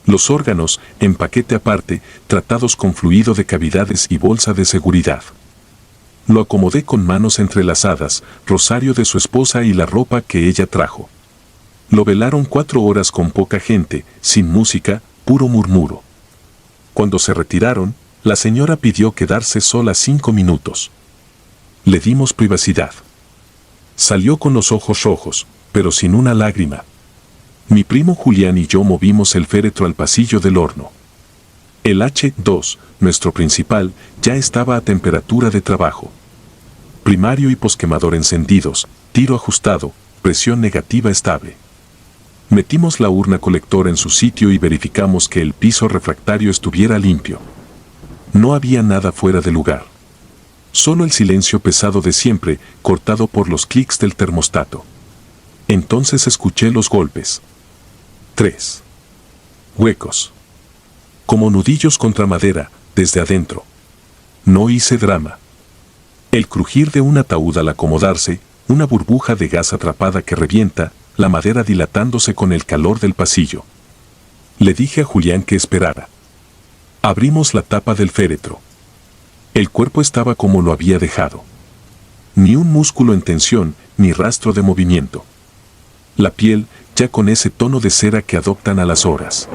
Los órganos, en paquete aparte, tratados con fluido de cavidades y bolsa de seguridad. Lo acomodé con manos entrelazadas, rosario de su esposa y la ropa que ella trajo. Lo velaron 4 horas con poca gente, sin música, puro murmuro. Cuando se retiraron, la señora pidió quedarse sola 5 minutos. Le dimos privacidad. Salió con los ojos rojos, pero sin una lágrima. Mi primo Julián y yo movimos el féretro al pasillo del horno. El H2, nuestro principal, ya estaba a temperatura de trabajo. Primario y posquemador encendidos, tiro ajustado, presión negativa estable. Metimos la urna colectora en su sitio y verificamos que el piso refractario estuviera limpio. No había nada fuera de lugar. Solo el silencio pesado de siempre, cortado por los clics del termostato. Entonces escuché los golpes. 3. Huecos. Como nudillos contra madera, desde adentro. No hice drama. El crujir de un ataúd al acomodarse, una burbuja de gas atrapada que revienta, la madera dilatándose con el calor del pasillo. Le dije a Julián que esperara. Abrimos la tapa del féretro. El cuerpo estaba como lo había dejado. Ni un músculo en tensión, ni rastro de movimiento. La piel, ya con ese tono de cera que adoptan a las horas.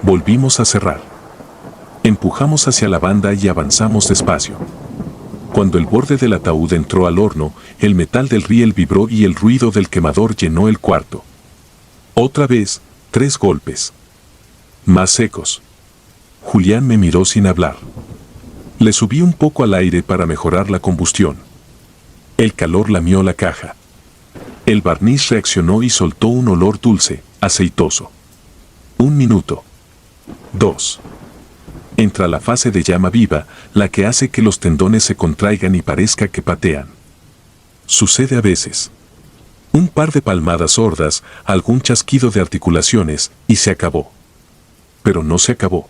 Volvimos a cerrar. Empujamos hacia la banda y avanzamos despacio. Cuando el borde del ataúd entró al horno, el metal del riel vibró y el ruido del quemador llenó el cuarto. Otra vez, 3 golpes. Más secos. Julián me miró sin hablar. Le subí un poco al aire para mejorar la combustión. El calor lamió la caja. El barniz reaccionó y soltó un olor dulce, aceitoso. 1 minuto. 2. Entra la fase de llama viva, la que hace que los tendones se contraigan y parezca que patean. Sucede a veces. Un par de palmadas sordas, algún chasquido de articulaciones, y se acabó. Pero no se acabó.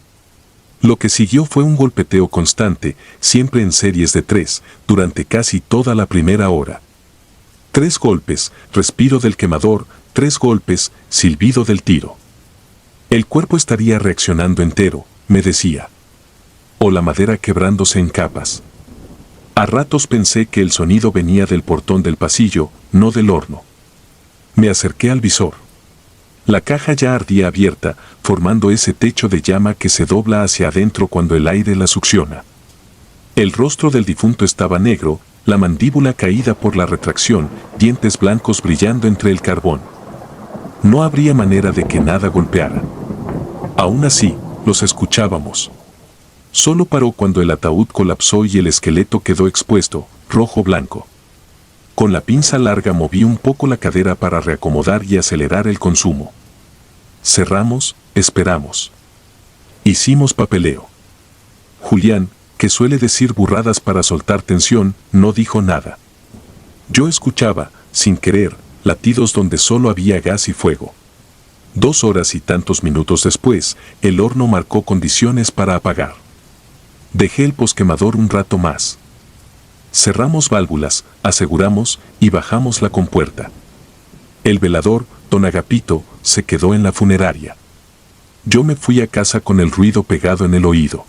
Lo que siguió fue un golpeteo constante, siempre en series de 3, durante casi toda la primera hora. 3 golpes, respiro del quemador, 3 golpes, silbido del tiro. El cuerpo estaría reaccionando entero, me decía. O la madera quebrándose en capas. A ratos pensé que el sonido venía del portón del pasillo, no del horno. Me acerqué al visor. La caja ya ardía abierta, formando ese techo de llama que se dobla hacia adentro cuando el aire la succiona. El rostro del difunto estaba negro, la mandíbula caída por la retracción, dientes blancos brillando entre el carbón. No habría manera de que nada golpeara. Aún así, los escuchábamos. Solo paró cuando el ataúd colapsó y el esqueleto quedó expuesto, rojo-blanco. Con la pinza larga moví un poco la cadera para reacomodar y acelerar el consumo. Cerramos, esperamos. Hicimos papeleo. Julián, que suele decir burradas para soltar tensión, no dijo nada. Yo escuchaba, sin querer, latidos donde solo había gas y fuego. 2 horas y tantos minutos después, el horno marcó condiciones para apagar. Dejé el posquemador un rato más. Cerramos válvulas, aseguramos y bajamos la compuerta. El velador, don Agapito, se quedó en la funeraria. Yo me fui a casa con el ruido pegado en el oído.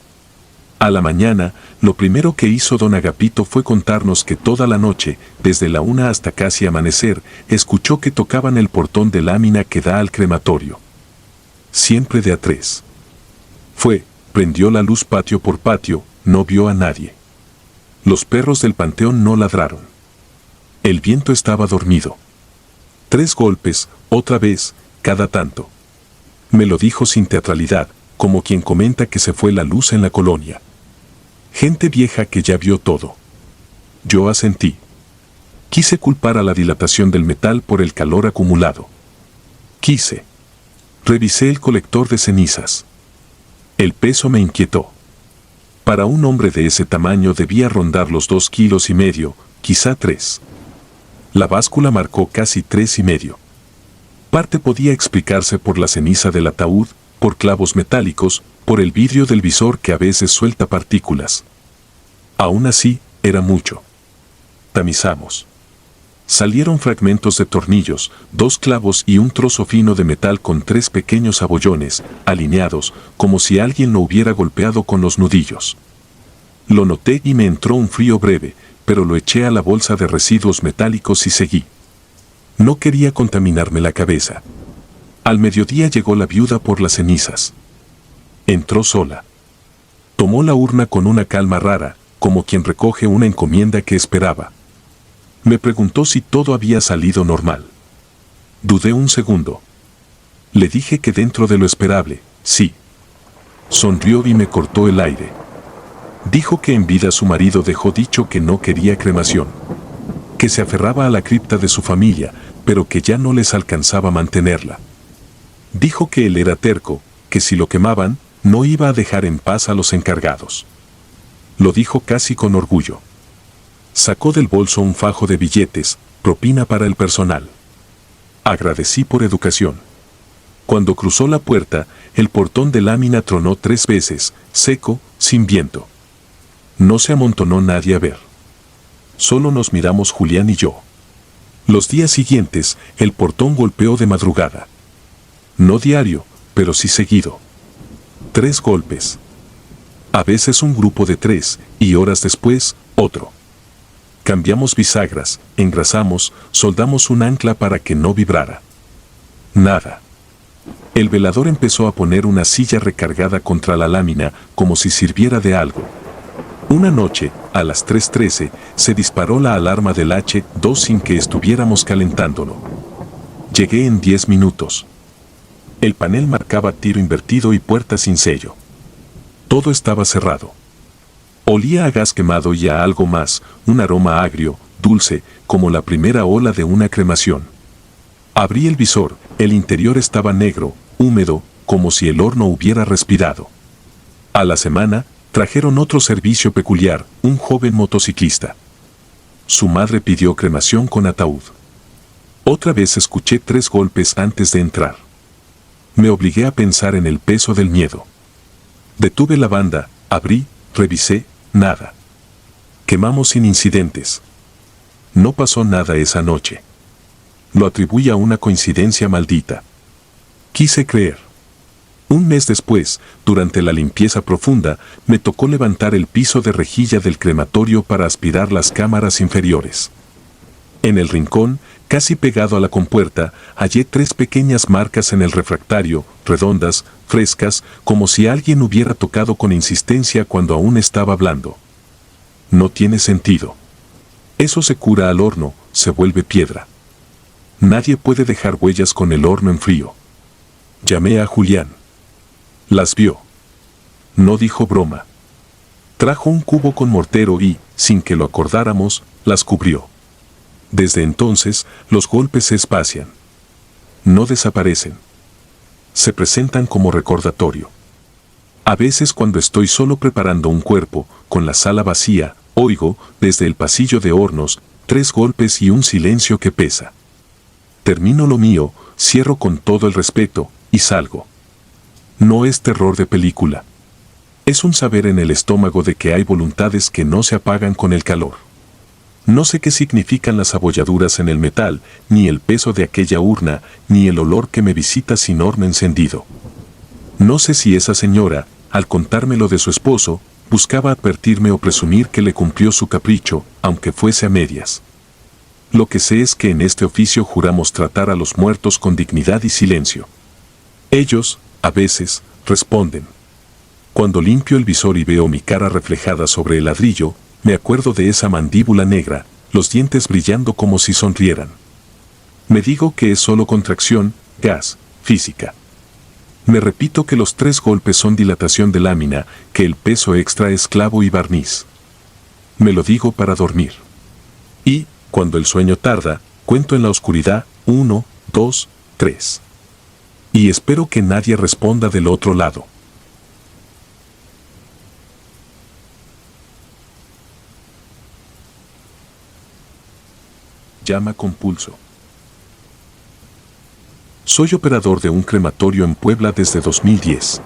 A la mañana, lo primero que hizo don Agapito fue contarnos que toda la noche, desde la 1 hasta casi amanecer, escuchó que tocaban el portón de lámina que da al crematorio. Siempre de a 3. Prendió la luz patio por patio, no vio a nadie. Los perros del panteón no ladraron. El viento estaba dormido. 3 golpes, otra vez, cada tanto. Me lo dijo sin teatralidad, como quien comenta que se fue la luz en la colonia. Gente vieja que ya vio todo. Yo asentí. Quise culpar a la dilatación del metal por el calor acumulado. Revisé el colector de cenizas. El peso me inquietó. Para un hombre de ese tamaño debía rondar los 2,5 kilos, quizá 3. La báscula marcó casi 3,5. Parte podía explicarse por la ceniza del ataúd, por clavos metálicos, por el vidrio del visor que a veces suelta partículas. Aún así, era mucho. Tamizamos. Salieron fragmentos de tornillos, 2 clavos y un trozo fino de metal con 3 pequeños abollones, alineados, como si alguien lo hubiera golpeado con los nudillos. Lo noté y me entró un frío breve, pero lo eché a la bolsa de residuos metálicos y seguí. No quería contaminarme la cabeza. Al mediodía llegó la viuda por las cenizas. Entró sola. Tomó la urna con una calma rara, como quien recoge una encomienda que esperaba. Me preguntó si todo había salido normal. Dudé un segundo. Le dije que dentro de lo esperable, sí. Sonrió y me cortó el aire. Dijo que en vida su marido dejó dicho que no quería cremación. Que se aferraba a la cripta de su familia, pero que ya no les alcanzaba mantenerla. Dijo que él era terco, que si lo quemaban, no iba a dejar en paz a los encargados. Lo dijo casi con orgullo. Sacó del bolso un fajo de billetes, propina para el personal. Agradecí por educación. Cuando cruzó la puerta, el portón de lámina tronó 3 veces, seco, sin viento. No se amontonó nadie a ver. Solo nos miramos Julián y yo. Los días siguientes, el portón golpeó de madrugada. No diario, pero sí seguido. 3 golpes. A veces un grupo de 3, y horas después, otro. Cambiamos bisagras, engrasamos, soldamos un ancla para que no vibrara. Nada. El velador empezó a poner una silla recargada contra la lámina, como si sirviera de algo. Una noche, a las 3:13, se disparó la alarma del H2 sin que estuviéramos calentándolo. Llegué en 10 minutos. El panel marcaba tiro invertido y puerta sin sello. Todo estaba cerrado. Olía a gas quemado y a algo más, un aroma agrio, dulce, como la primera ola de una cremación. Abrí el visor, el interior estaba negro, húmedo, como si el horno hubiera respirado. A la semana, trajeron otro servicio peculiar, un joven motociclista. Su madre pidió cremación con ataúd. Otra vez escuché 3 golpes antes de entrar. Me obligué a pensar en el peso del miedo. Detuve la banda, abrí, revisé, nada. Quemamos sin incidentes. No pasó nada esa noche. Lo atribuí a una coincidencia maldita. Quise creer. Un mes después, durante la limpieza profunda, me tocó levantar el piso de rejilla del crematorio para aspirar las cámaras inferiores. En el rincón, casi pegado a la compuerta, hallé 3 pequeñas marcas en el refractario, redondas, frescas, como si alguien hubiera tocado con insistencia cuando aún estaba blando. No tiene sentido. Eso se cura al horno, se vuelve piedra. Nadie puede dejar huellas con el horno en frío. Llamé a Julián. Las vio. No dijo broma. Trajo un cubo con mortero y, sin que lo acordáramos, las cubrió. Desde entonces, los golpes se espacian. No desaparecen. Se presentan como recordatorio. A veces cuando estoy solo preparando un cuerpo, con la sala vacía, oigo, desde el pasillo de hornos, 3 golpes y un silencio que pesa. Termino lo mío, cierro con todo el respeto, y salgo. No es terror de película. Es un saber en el estómago de que hay voluntades que no se apagan con el calor. No sé qué significan las abolladuras en el metal, ni el peso de aquella urna, ni el olor que me visita sin horno encendido. No sé si esa señora, al contármelo de su esposo, buscaba advertirme o presumir que le cumplió su capricho, aunque fuese a medias. Lo que sé es que en este oficio juramos tratar a los muertos con dignidad y silencio. Ellos, a veces, responden. Cuando limpio el visor y veo mi cara reflejada sobre el ladrillo, me acuerdo de esa mandíbula negra, los dientes brillando como si sonrieran. Me digo que es solo contracción, gas, física. Me repito que los 3 golpes son dilatación de lámina, que el peso extra es clavo y barniz. Me lo digo para dormir. Y, cuando el sueño tarda, cuento en la oscuridad, 1, 2, 3. Y espero que nadie responda del otro lado. Llama con pulso. Soy operador de un crematorio en Puebla desde 2010.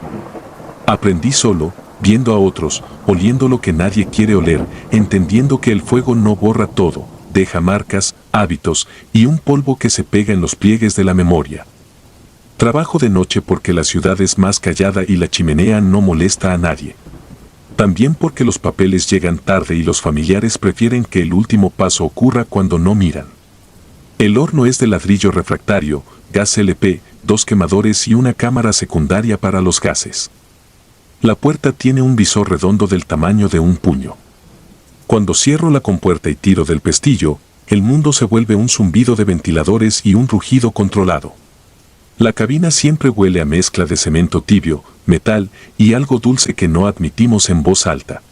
Aprendí solo, viendo a otros, oliendo lo que nadie quiere oler, entendiendo que el fuego no borra todo, deja marcas, hábitos y un polvo que se pega en los pliegues de la memoria. Trabajo de noche porque la ciudad es más callada y la chimenea no molesta a nadie. También porque los papeles llegan tarde y los familiares prefieren que el último paso ocurra cuando no miran. El horno es de ladrillo refractario, gas LP, 2 quemadores y una cámara secundaria para los gases. La puerta tiene un visor redondo del tamaño de un puño. Cuando cierro la compuerta y tiro del pestillo, el mundo se vuelve un zumbido de ventiladores y un rugido controlado. La cabina siempre huele a mezcla de cemento tibio, metal y algo dulce que no admitimos en voz alta.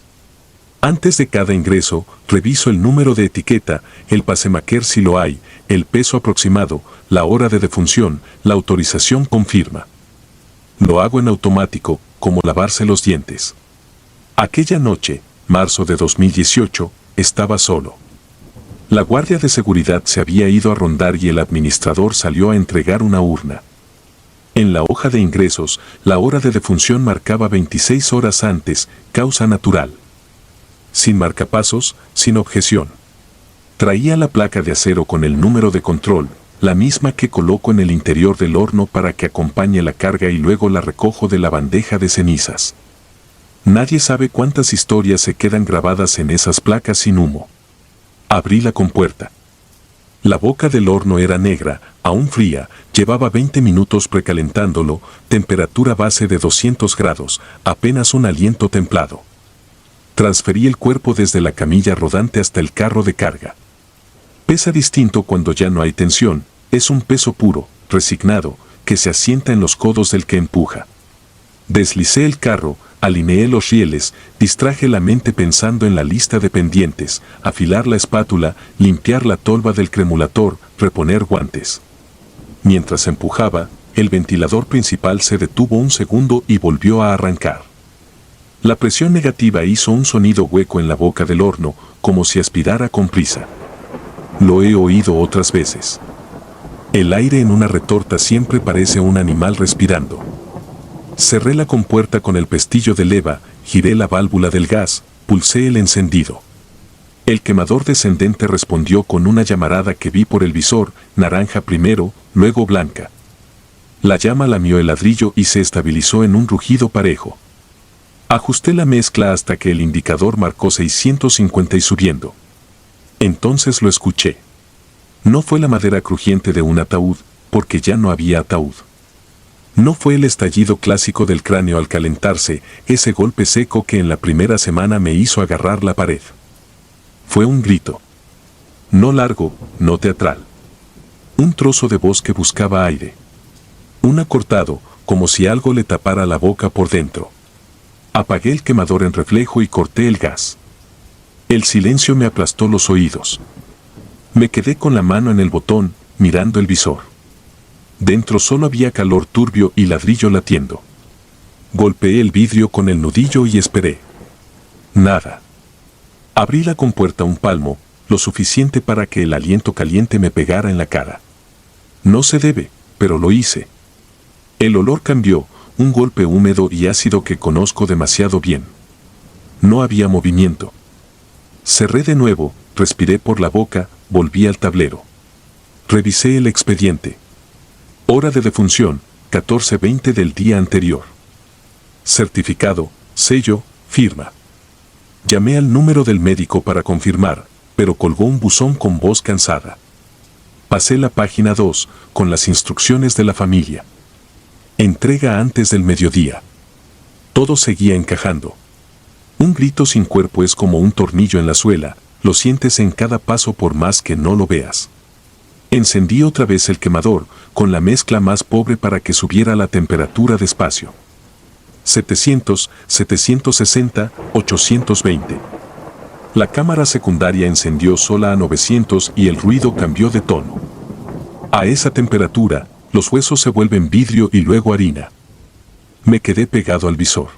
Antes de cada ingreso, reviso el número de etiqueta, el pasemaquer si lo hay, el peso aproximado, la hora de defunción, la autorización con firma. Lo hago en automático, como lavarse los dientes. Aquella noche, marzo de 2018, estaba solo. La guardia de seguridad se había ido a rondar y el administrador salió a entregar una urna. En la hoja de ingresos, la hora de defunción marcaba 26 horas antes, causa natural. Sin marcapasos, sin objeción. Traía la placa de acero con el número de control, la misma que coloco en el interior del horno para que acompañe la carga y luego la recojo de la bandeja de cenizas. Nadie sabe cuántas historias se quedan grabadas en esas placas sin humo. Abrí la compuerta. La boca del horno era negra, aún fría, llevaba 20 minutos precalentándolo, temperatura base de 200 grados, apenas un aliento templado. Transferí el cuerpo desde la camilla rodante hasta el carro de carga. Pesa distinto cuando ya no hay tensión, es un peso puro, resignado, que se asienta en los codos del que empuja. Deslicé el carro, alineé los rieles, distraje la mente pensando en la lista de pendientes, afilar la espátula, limpiar la tolva del cremulator, reponer guantes. Mientras empujaba, el ventilador principal se detuvo un segundo y volvió a arrancar. La presión negativa hizo un sonido hueco en la boca del horno, como si aspirara con prisa. Lo he oído otras veces. El aire en una retorta siempre parece un animal respirando. Cerré la compuerta con el pestillo de leva, giré la válvula del gas, pulsé el encendido. El quemador descendente respondió con una llamarada que vi por el visor, naranja primero, luego blanca. La llama lamió el ladrillo y se estabilizó en un rugido parejo. Ajusté la mezcla hasta que el indicador marcó 650 y subiendo. Entonces lo escuché. No fue la madera crujiente de un ataúd, porque ya no había ataúd. No fue el estallido clásico del cráneo al calentarse, ese golpe seco que en la primera semana me hizo agarrar la pared. Fue un grito. No largo, no teatral. Un trozo de voz que buscaba aire. Un acortado, como si algo le tapara la boca por dentro. Apagué el quemador en reflejo y corté el gas. El silencio me aplastó los oídos. Me quedé con la mano en el botón, mirando el visor. Dentro solo había calor turbio y ladrillo latiendo. Golpeé el vidrio con el nudillo y esperé. Nada. Abrí la compuerta un palmo, lo suficiente para que el aliento caliente me pegara en la cara. No se debe, pero lo hice. El olor cambió, un golpe húmedo y ácido que conozco demasiado bien. No había movimiento. Cerré de nuevo, respiré por la boca, volví al tablero. Revisé el expediente. Hora de defunción, 14:20 del día anterior. Certificado, sello, firma. Llamé al número del médico para confirmar, pero colgó un buzón con voz cansada. Pasé la página 2, con las instrucciones de la familia. Entrega antes del mediodía. Todo seguía encajando. Un grito sin cuerpo es como un tornillo en la suela, lo sientes en cada paso por más que no lo veas. Encendí otra vez el quemador, con la mezcla más pobre para que subiera la temperatura despacio. 700, 760, 820. La cámara secundaria encendió sola a 900 y el ruido cambió de tono. A esa temperatura, los huesos se vuelven vidrio y luego harina. Me quedé pegado al visor.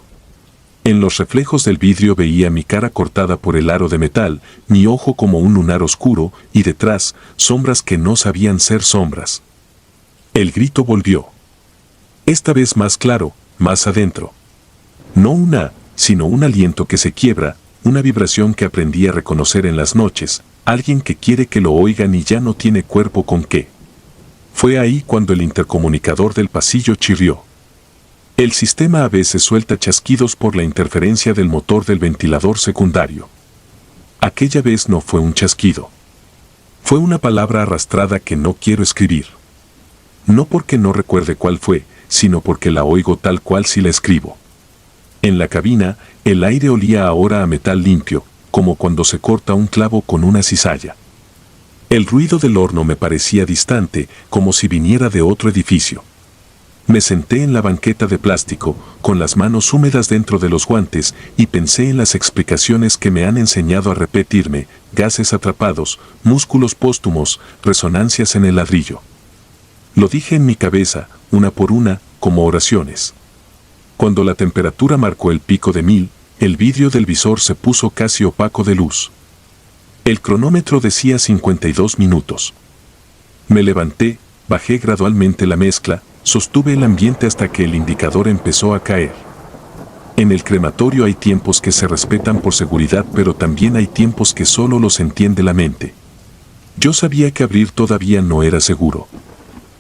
En los reflejos del vidrio veía mi cara cortada por el aro de metal, mi ojo como un lunar oscuro, y detrás, sombras que no sabían ser sombras. El grito volvió. Esta vez más claro, más adentro. No sino un aliento que se quiebra, una vibración que aprendí a reconocer en las noches, alguien que quiere que lo oigan y ya no tiene cuerpo con qué. Fue ahí cuando el intercomunicador del pasillo chirrió. El sistema a veces suelta chasquidos por la interferencia del motor del ventilador secundario. Aquella vez no fue un chasquido. Fue una palabra arrastrada que no quiero escribir. No porque no recuerde cuál fue, sino porque la oigo tal cual si la escribo. En la cabina, el aire olía ahora a metal limpio, como cuando se corta un clavo con una cizalla. El ruido del horno me parecía distante, como si viniera de otro edificio. Me senté en la banqueta de plástico, con las manos húmedas dentro de los guantes, y pensé en las explicaciones que me han enseñado a repetirme: gases atrapados, músculos póstumos, resonancias en el ladrillo. Lo dije en mi cabeza, una por una, como oraciones. Cuando la temperatura marcó el pico de 1000, el vidrio del visor se puso casi opaco de luz. El cronómetro decía 52 minutos. Me levanté, bajé gradualmente la mezcla, sostuve el ambiente hasta que el indicador empezó a caer. En el crematorio hay tiempos que se respetan por seguridad, pero también hay tiempos que solo los entiende la mente. Yo sabía que abrir todavía no era seguro.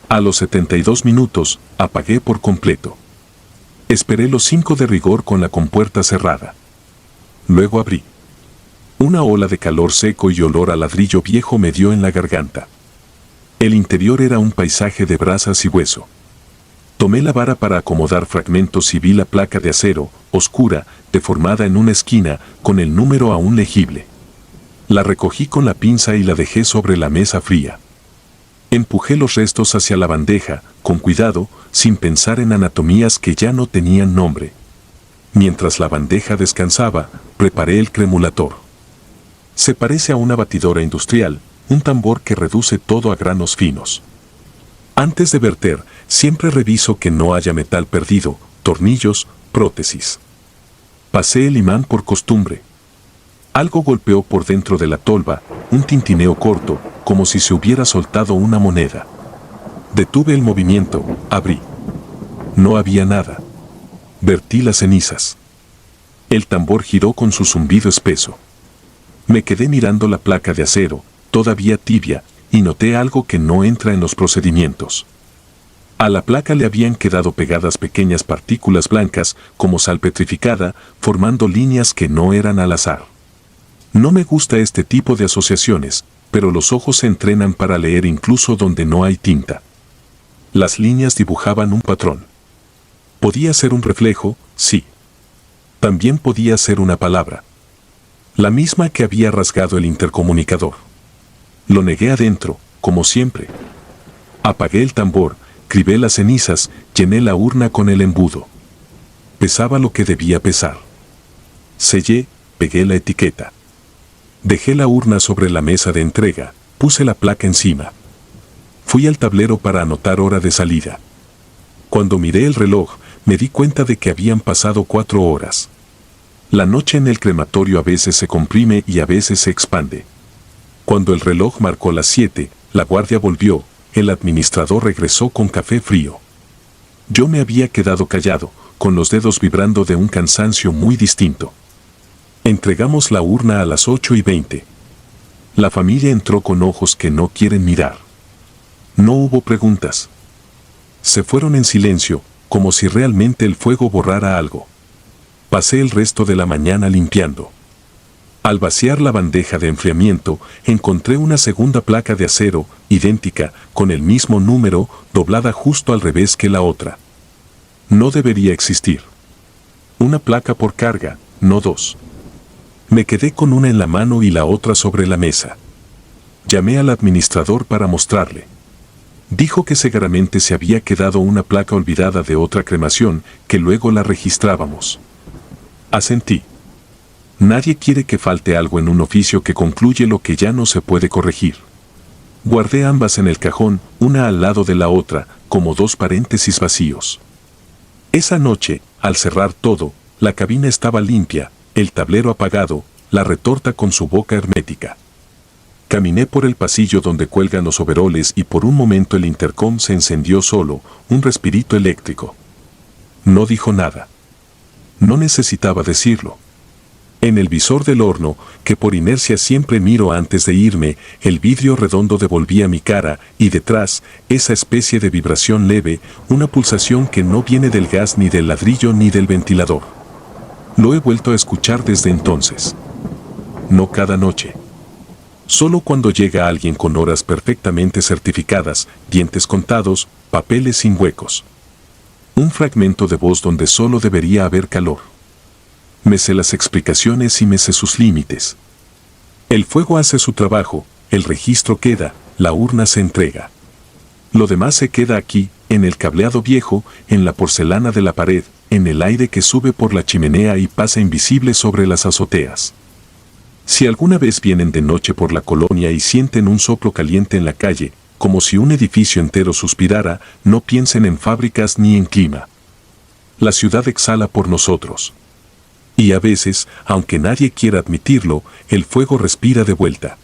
A los 72 minutos, apagué por completo. Esperé los 5 de rigor con la compuerta cerrada. Luego abrí. Una ola de calor seco y olor a ladrillo viejo me dio en la garganta. El interior era un paisaje de brasas y hueso. Tomé la vara para acomodar fragmentos y vi la placa de acero, oscura, deformada en una esquina, con el número aún legible. La recogí con la pinza y la dejé sobre la mesa fría. Empujé los restos hacia la bandeja, con cuidado, sin pensar en anatomías que ya no tenían nombre. Mientras la bandeja descansaba, preparé el cremulator. Se parece a una batidora industrial, un tambor que reduce todo a granos finos. Antes de verter, siempre reviso que no haya metal perdido, tornillos, prótesis. Pasé el imán por costumbre. Algo golpeó por dentro de la tolva, un tintineo corto, como si se hubiera soltado una moneda. Detuve el movimiento, abrí. No había nada. Vertí las cenizas. El tambor giró con su zumbido espeso. Me quedé mirando la placa de acero, todavía tibia, y noté algo que no entra en los procedimientos. A la placa le habían quedado pegadas pequeñas partículas blancas, como sal petrificada, formando líneas que no eran al azar. No me gusta este tipo de asociaciones, pero los ojos se entrenan para leer incluso donde no hay tinta. Las líneas dibujaban un patrón. Podía ser un reflejo, sí. También podía ser una palabra. La misma que había rasgado el intercomunicador. Lo negué adentro, como siempre. Apagué el tambor, crivé las cenizas, llené la urna con el embudo. Pesaba lo que debía pesar. Sellé, pegué la etiqueta. Dejé la urna sobre la mesa de entrega, puse la placa encima. Fui al tablero para anotar hora de salida. Cuando miré el reloj, me di cuenta de que habían pasado 4 horas. La noche en el crematorio a veces se comprime y a veces se expande. Cuando el reloj marcó las 7, la guardia volvió, el administrador regresó con café frío. Yo me había quedado callado, con los dedos vibrando de un cansancio muy distinto. Entregamos la urna a las 8:20. La familia entró con ojos que no quieren mirar. No hubo preguntas. Se fueron en silencio, como si realmente el fuego borrara algo. Pasé el resto de la mañana limpiando. Al vaciar la bandeja de enfriamiento, encontré una segunda placa de acero, idéntica, con el mismo número, doblada justo al revés que la otra. No debería existir. Una placa por carga, no 2. Me quedé con una en la mano y la otra sobre la mesa. Llamé al administrador para mostrarle. Dijo que seguramente se había quedado una placa olvidada de otra cremación, que luego la registrábamos. Asentí. Nadie quiere que falte algo en un oficio que concluye lo que ya no se puede corregir. Guardé ambas en el cajón, una al lado de la otra, como 2 paréntesis vacíos. Esa noche, al cerrar todo, la cabina estaba limpia, el tablero apagado, la retorta con su boca hermética. Caminé por el pasillo donde cuelgan los overoles y por un momento el intercom se encendió solo, un respirito eléctrico. No dijo nada. No necesitaba decirlo. En el visor del horno, que por inercia siempre miro antes de irme, el vidrio redondo devolvía mi cara y detrás, esa especie de vibración leve, una pulsación que no viene del gas ni del ladrillo ni del ventilador. Lo he vuelto a escuchar desde entonces. No cada noche. Solo cuando llega alguien con horas perfectamente certificadas, dientes contados, papeles sin huecos. Un fragmento de voz donde solo debería haber calor. Me sé las explicaciones y me sé sus límites. El fuego hace su trabajo, el registro queda, la urna se entrega. Lo demás se queda aquí, en el cableado viejo, en la porcelana de la pared, en el aire que sube por la chimenea y pasa invisible sobre las azoteas. Si alguna vez vienen de noche por la colonia y sienten un soplo caliente en la calle, como si un edificio entero suspirara, no piensen en fábricas ni en clima. La ciudad exhala por nosotros. Y a veces, aunque nadie quiera admitirlo, el fuego respira de vuelta.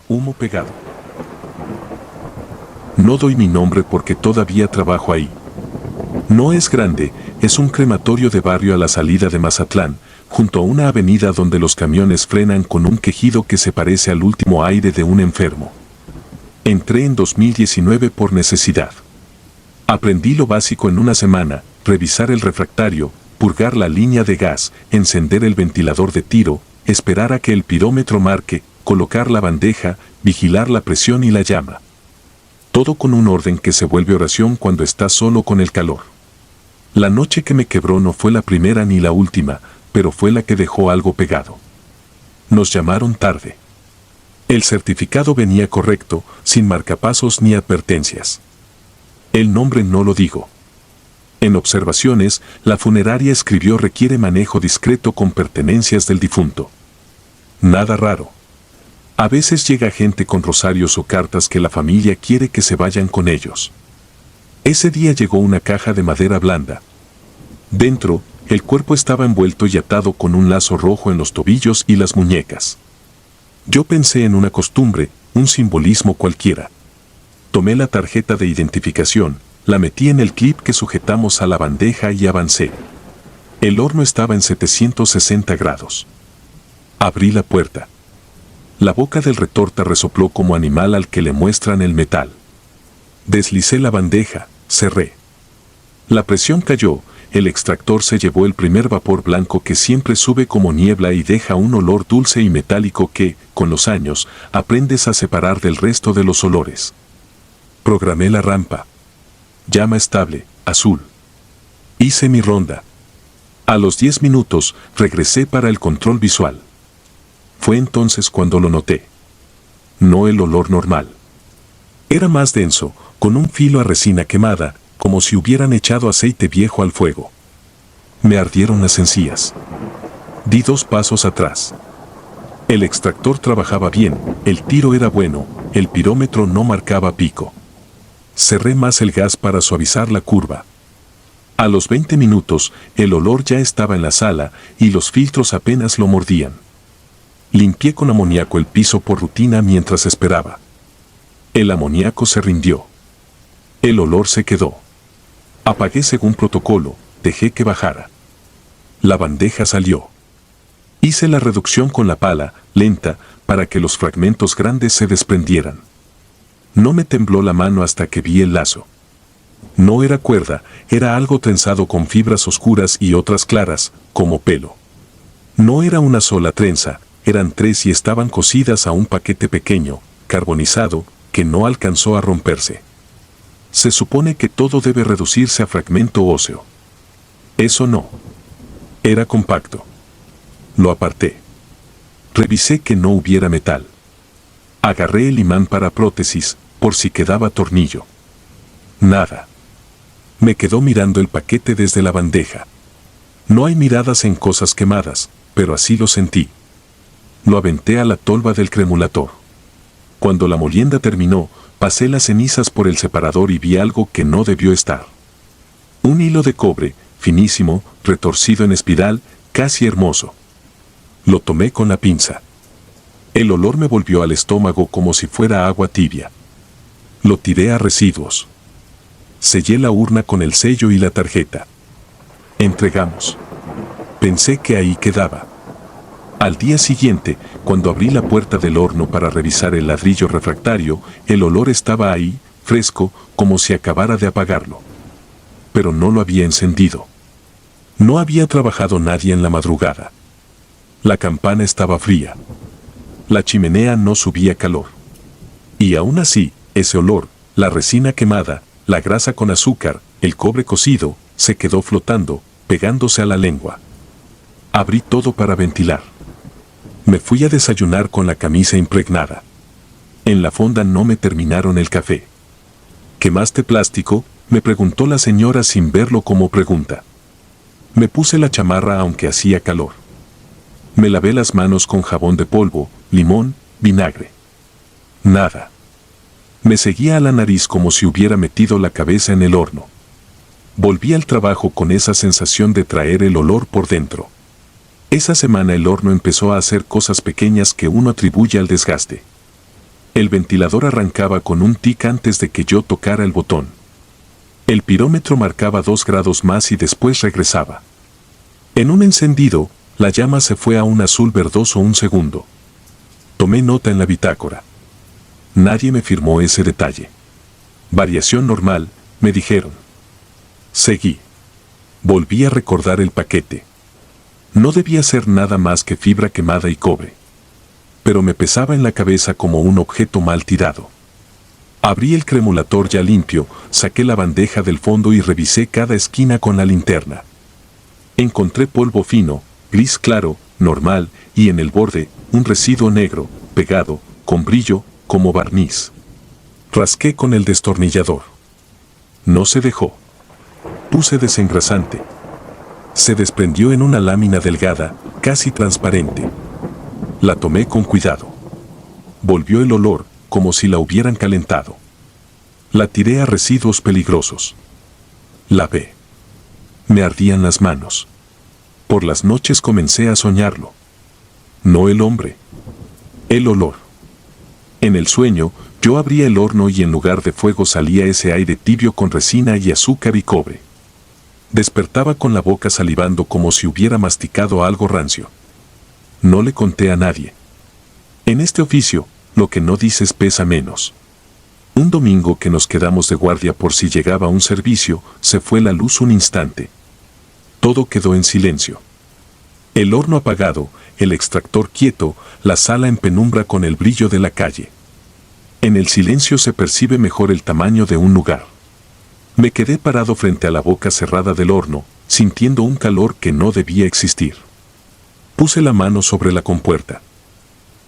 Humo pegado. No doy mi nombre porque todavía trabajo ahí. No es grande, es un crematorio de barrio a la salida de Mazatlán, junto a una avenida donde los camiones frenan con un quejido que se parece al último aire de un enfermo. Entré en 2019 por necesidad. Aprendí lo básico en una semana: revisar el refractario, purgar la línea de gas, encender el ventilador de tiro, esperar a que el pirómetro marque, colocar la bandeja, vigilar la presión y la llama. Todo con un orden que se vuelve oración cuando estás solo con el calor. La noche que me quebró no fue la primera ni la última, pero fue la que dejó algo pegado. Nos llamaron tarde. El certificado venía correcto, sin marcapasos ni advertencias. El nombre no lo digo. En observaciones, la funeraria escribió: requiere manejo discreto con pertenencias del difunto. Nada raro. A veces llega gente con rosarios o cartas que la familia quiere que se vayan con ellos. Ese día llegó una caja de madera blanda. Dentro, el cuerpo estaba envuelto y atado con un lazo rojo en los tobillos y las muñecas. Yo pensé en una costumbre, un simbolismo cualquiera. Tomé la tarjeta de identificación, la metí en el clip que sujetamos a la bandeja y avancé. El horno estaba en 760 grados. Abrí la puerta. La boca del retorta resopló como animal al que le muestran el metal. Deslicé la bandeja, cerré. La presión cayó, el extractor se llevó el primer vapor blanco que siempre sube como niebla y deja un olor dulce y metálico que, con los años, aprendes a separar del resto de los olores. Programé la rampa. Llama estable, azul. Hice mi ronda. A los 10 minutos, regresé para el control visual. Fue entonces cuando lo noté. No el olor normal. Era más denso, con un filo a resina quemada, como si hubieran echado aceite viejo al fuego. Me ardieron las encías. Di 2 pasos atrás. El extractor trabajaba bien, el tiro era bueno, el pirómetro no marcaba pico. Cerré más el gas para suavizar la curva. A los 20 minutos, el olor ya estaba en la sala y los filtros apenas lo mordían. Limpié con amoníaco el piso por rutina mientras esperaba. El amoníaco se rindió. El olor se quedó. Apagué según protocolo, dejé que bajara. La bandeja salió. Hice la reducción con la pala, lenta, para que los fragmentos grandes se desprendieran. No me tembló la mano hasta que vi el lazo. No era cuerda, era algo trenzado con fibras oscuras y otras claras, como pelo. No era una sola trenza, eran 3 y estaban cosidas a un paquete pequeño, carbonizado, que no alcanzó a romperse. Se supone que todo debe reducirse a fragmento óseo. Eso no. Era compacto. Lo aparté. Revisé que no hubiera metal. Agarré el imán para prótesis, por si quedaba tornillo. Nada. Me quedó mirando el paquete desde la bandeja. No hay miradas en cosas quemadas, pero así lo sentí. Lo aventé a la tolva del cremulator. Cuando la molienda terminó, pasé las cenizas por el separador y vi algo que no debió estar. Un hilo de cobre, finísimo, retorcido en espiral, casi hermoso. Lo tomé con la pinza. El olor me volvió al estómago como si fuera agua tibia. Lo tiré a residuos. Sellé la urna con el sello y la tarjeta. Entregamos. Pensé que ahí quedaba. Al día siguiente, cuando abrí la puerta del horno para revisar el ladrillo refractario, el olor estaba ahí, fresco, como si acabara de apagarlo. Pero no lo había encendido. No había trabajado nadie en la madrugada. La campana estaba fría. La chimenea no subía calor. Y aún así, ese olor, la resina quemada, la grasa con azúcar, el cobre cocido, se quedó flotando, pegándose a la lengua. Abrí todo para ventilar. Me fui a desayunar con la camisa impregnada. En la fonda no me terminaron el café. ¿Quemaste plástico?, me preguntó la señora sin verlo como pregunta. Me puse la chamarra aunque hacía calor. Me lavé las manos con jabón de polvo, limón, vinagre. Nada. Me seguía a la nariz como si hubiera metido la cabeza en el horno. Volví al trabajo con esa sensación de traer el olor por dentro. Esa semana el horno empezó a hacer cosas pequeñas que uno atribuye al desgaste. El ventilador arrancaba con un tic antes de que yo tocara el botón. El pirómetro marcaba 2 grados más y después regresaba. En un encendido, la llama se fue a un azul verdoso un segundo. Tomé nota en la bitácora. Nadie me firmó ese detalle. Variación normal, me dijeron. Seguí. Volví a recordar el paquete. No debía ser nada más que fibra quemada y cobre. Pero me pesaba en la cabeza como un objeto mal tirado. Abrí el cremulator ya limpio, saqué la bandeja del fondo y revisé cada esquina con la linterna. Encontré polvo fino, gris claro, normal, y en el borde, un residuo negro, pegado, con brillo, como barniz. Rasqué con el destornillador. No se dejó. Puse desengrasante. Se desprendió en una lámina delgada, casi transparente. La tomé con cuidado. Volvió el olor, como si la hubieran calentado. La tiré a residuos peligrosos. Lavé. Me ardían las manos. Por las noches comencé a soñarlo. No el hombre. El olor. En el sueño, yo abría el horno y en lugar de fuego salía ese aire tibio con resina y azúcar y cobre. Despertaba con la boca salivando como si hubiera masticado algo rancio. No le conté a nadie. En este oficio, lo que no dices pesa menos. Un domingo que nos quedamos de guardia por si llegaba un servicio, se fue la luz un instante. Todo quedó en silencio. El horno apagado, el extractor quieto, la sala en penumbra con el brillo de la calle. En el silencio se percibe mejor el tamaño de un lugar. Me quedé parado frente a la boca cerrada del horno, sintiendo un calor que no debía existir. Puse la mano sobre la compuerta.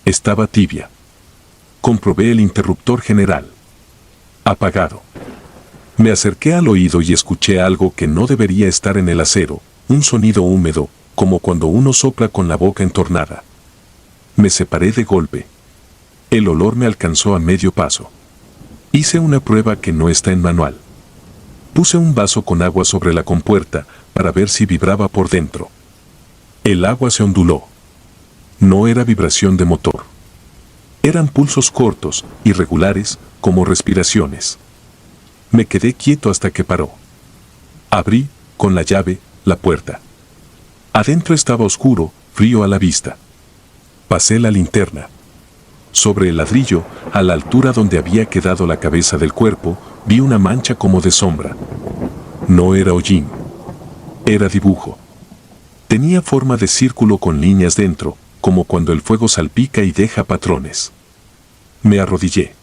Estaba tibia. Comprobé el interruptor general. Apagado. Me acerqué al oído y escuché algo que no debería estar en el acero, un sonido húmedo, como cuando uno sopla con la boca entornada. Me separé de golpe. El olor me alcanzó a medio paso. Hice una prueba que no está en manual. Puse un vaso con agua sobre la compuerta para ver si vibraba por dentro. El agua se onduló. No era vibración de motor. Eran pulsos cortos, irregulares, como respiraciones. Me quedé quieto hasta que paró. Abrí, con la llave, la puerta. Adentro estaba oscuro, frío a la vista. Pasé la linterna. Sobre el ladrillo, a la altura donde había quedado la cabeza del cuerpo, vi una mancha como de sombra. No era hollín. Era dibujo. Tenía forma de círculo con líneas dentro, como cuando el fuego salpica y deja patrones. Me arrodillé.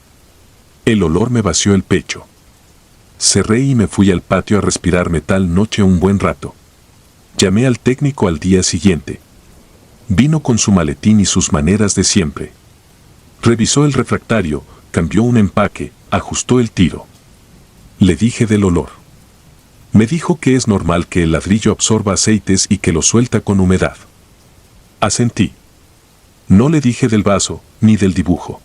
El olor me vació el pecho. Cerré y me fui al patio a respirar metal noche un buen rato. Llamé al técnico al día siguiente. Vino con su maletín y sus maneras de siempre. Revisó el refractario, cambió un empaque, ajustó el tiro. Le dije del olor. Me dijo que es normal que el ladrillo absorba aceites y que lo suelta con humedad. Asentí. No le dije del vaso, ni del dibujo.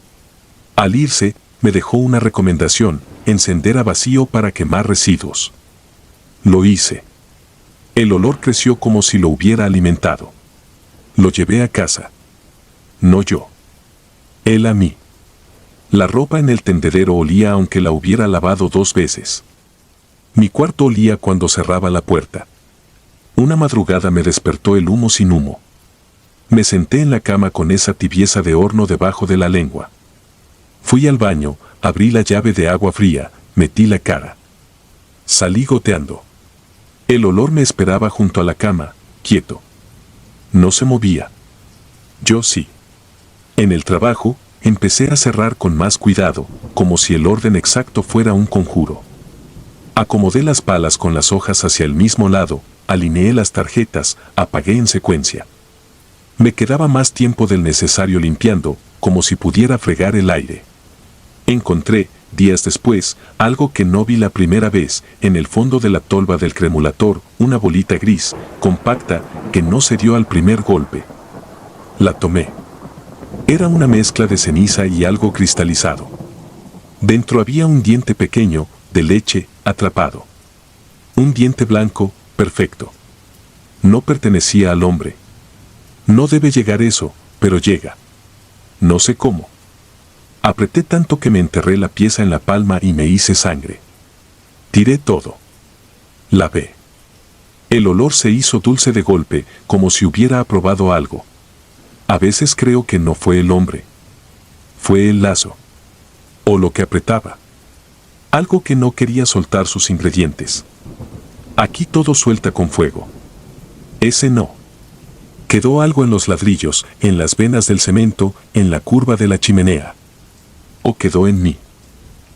Al irse, me dejó una recomendación, encender a vacío para quemar residuos. Lo hice. El olor creció como si lo hubiera alimentado. Lo llevé a casa. No yo. Él a mí. La ropa en el tendedero olía aunque la hubiera lavado 2 veces. Mi cuarto olía cuando cerraba la puerta. Una madrugada me despertó el humo sin humo. Me senté en la cama con esa tibieza de horno debajo de la lengua. Fui al baño, abrí la llave de agua fría, metí la cara. Salí goteando. El olor me esperaba junto a la cama, quieto. No se movía. Yo sí. En el trabajo, empecé a cerrar con más cuidado, como si el orden exacto fuera un conjuro. Acomodé las palas con las hojas hacia el mismo lado, alineé las tarjetas, apagué en secuencia. Me quedaba más tiempo del necesario limpiando, como si pudiera fregar el aire. Encontré, días después, algo que no vi la primera vez, en el fondo de la tolva del cremulator, una bolita gris, compacta, que no se dio al primer golpe. La tomé. Era una mezcla de ceniza y algo cristalizado. Dentro había un diente pequeño, de leche, atrapado. Un diente blanco, perfecto. No pertenecía al hombre. No debe llegar eso, pero llega. No sé cómo. Apreté tanto que me enterré la pieza en la palma y me hice sangre. Tiré todo. Lavé. El olor se hizo dulce de golpe, como si hubiera aprobado algo. A veces creo que no fue el hombre. Fue el lazo. O lo que apretaba. Algo que no quería soltar sus ingredientes. Aquí todo suelta con fuego. Ese no. Quedó algo en los ladrillos, en las venas del cemento, en la curva de la chimenea. O quedó en mí.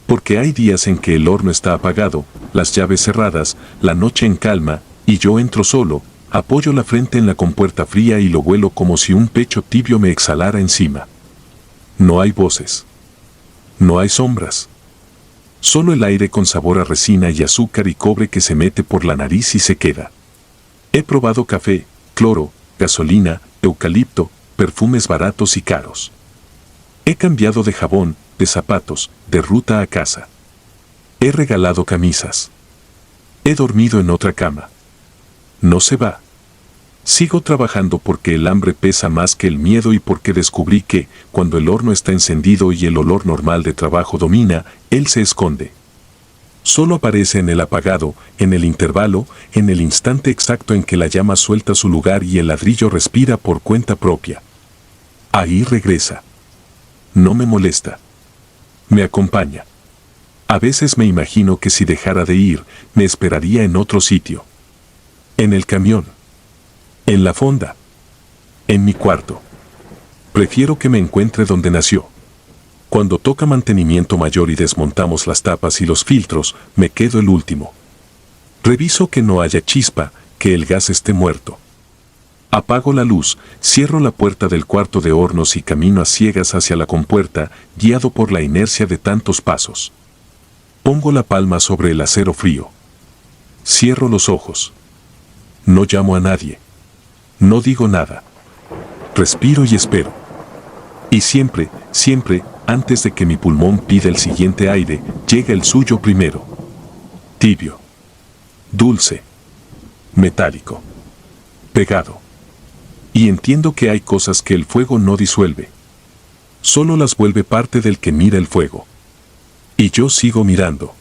Porque hay días en que el horno está apagado, las llaves cerradas, la noche en calma, y yo entro solo, apoyo la frente en la compuerta fría y lo huelo como si un pecho tibio me exhalara encima. No hay voces. No hay sombras. Solo el aire con sabor a resina y azúcar y cobre que se mete por la nariz y se queda. He probado café, cloro, gasolina, eucalipto, perfumes baratos y caros. He cambiado de jabón, de zapatos, de ruta a casa. He regalado camisas. He dormido en otra cama. No se va. Sigo trabajando porque el hambre pesa más que el miedo y porque descubrí que, cuando el horno está encendido y el olor normal de trabajo domina, él se esconde. Solo aparece en el apagado, en el intervalo, en el instante exacto en que la llama suelta su lugar y el ladrillo respira por cuenta propia. Ahí regresa. No me molesta. Me acompaña. A veces me imagino que si dejara de ir, me esperaría en otro sitio. En el camión. En la fonda. En mi cuarto. Prefiero que me encuentre donde nació. Cuando toca mantenimiento mayor y desmontamos las tapas y los filtros, me quedo el último. Reviso que no haya chispa, que el gas esté muerto. Apago la luz, cierro la puerta del cuarto de hornos y camino a ciegas hacia la compuerta, guiado por la inercia de tantos pasos. Pongo la palma sobre el acero frío. Cierro los ojos. No llamo a nadie. No digo nada. Respiro y espero. Y siempre, siempre, antes de que mi pulmón pida el siguiente aire, llega el suyo primero. Tibio. Dulce. Metálico. Pegado. Y entiendo que hay cosas que el fuego no disuelve. Solo las vuelve parte del que mira el fuego. Y yo sigo mirando.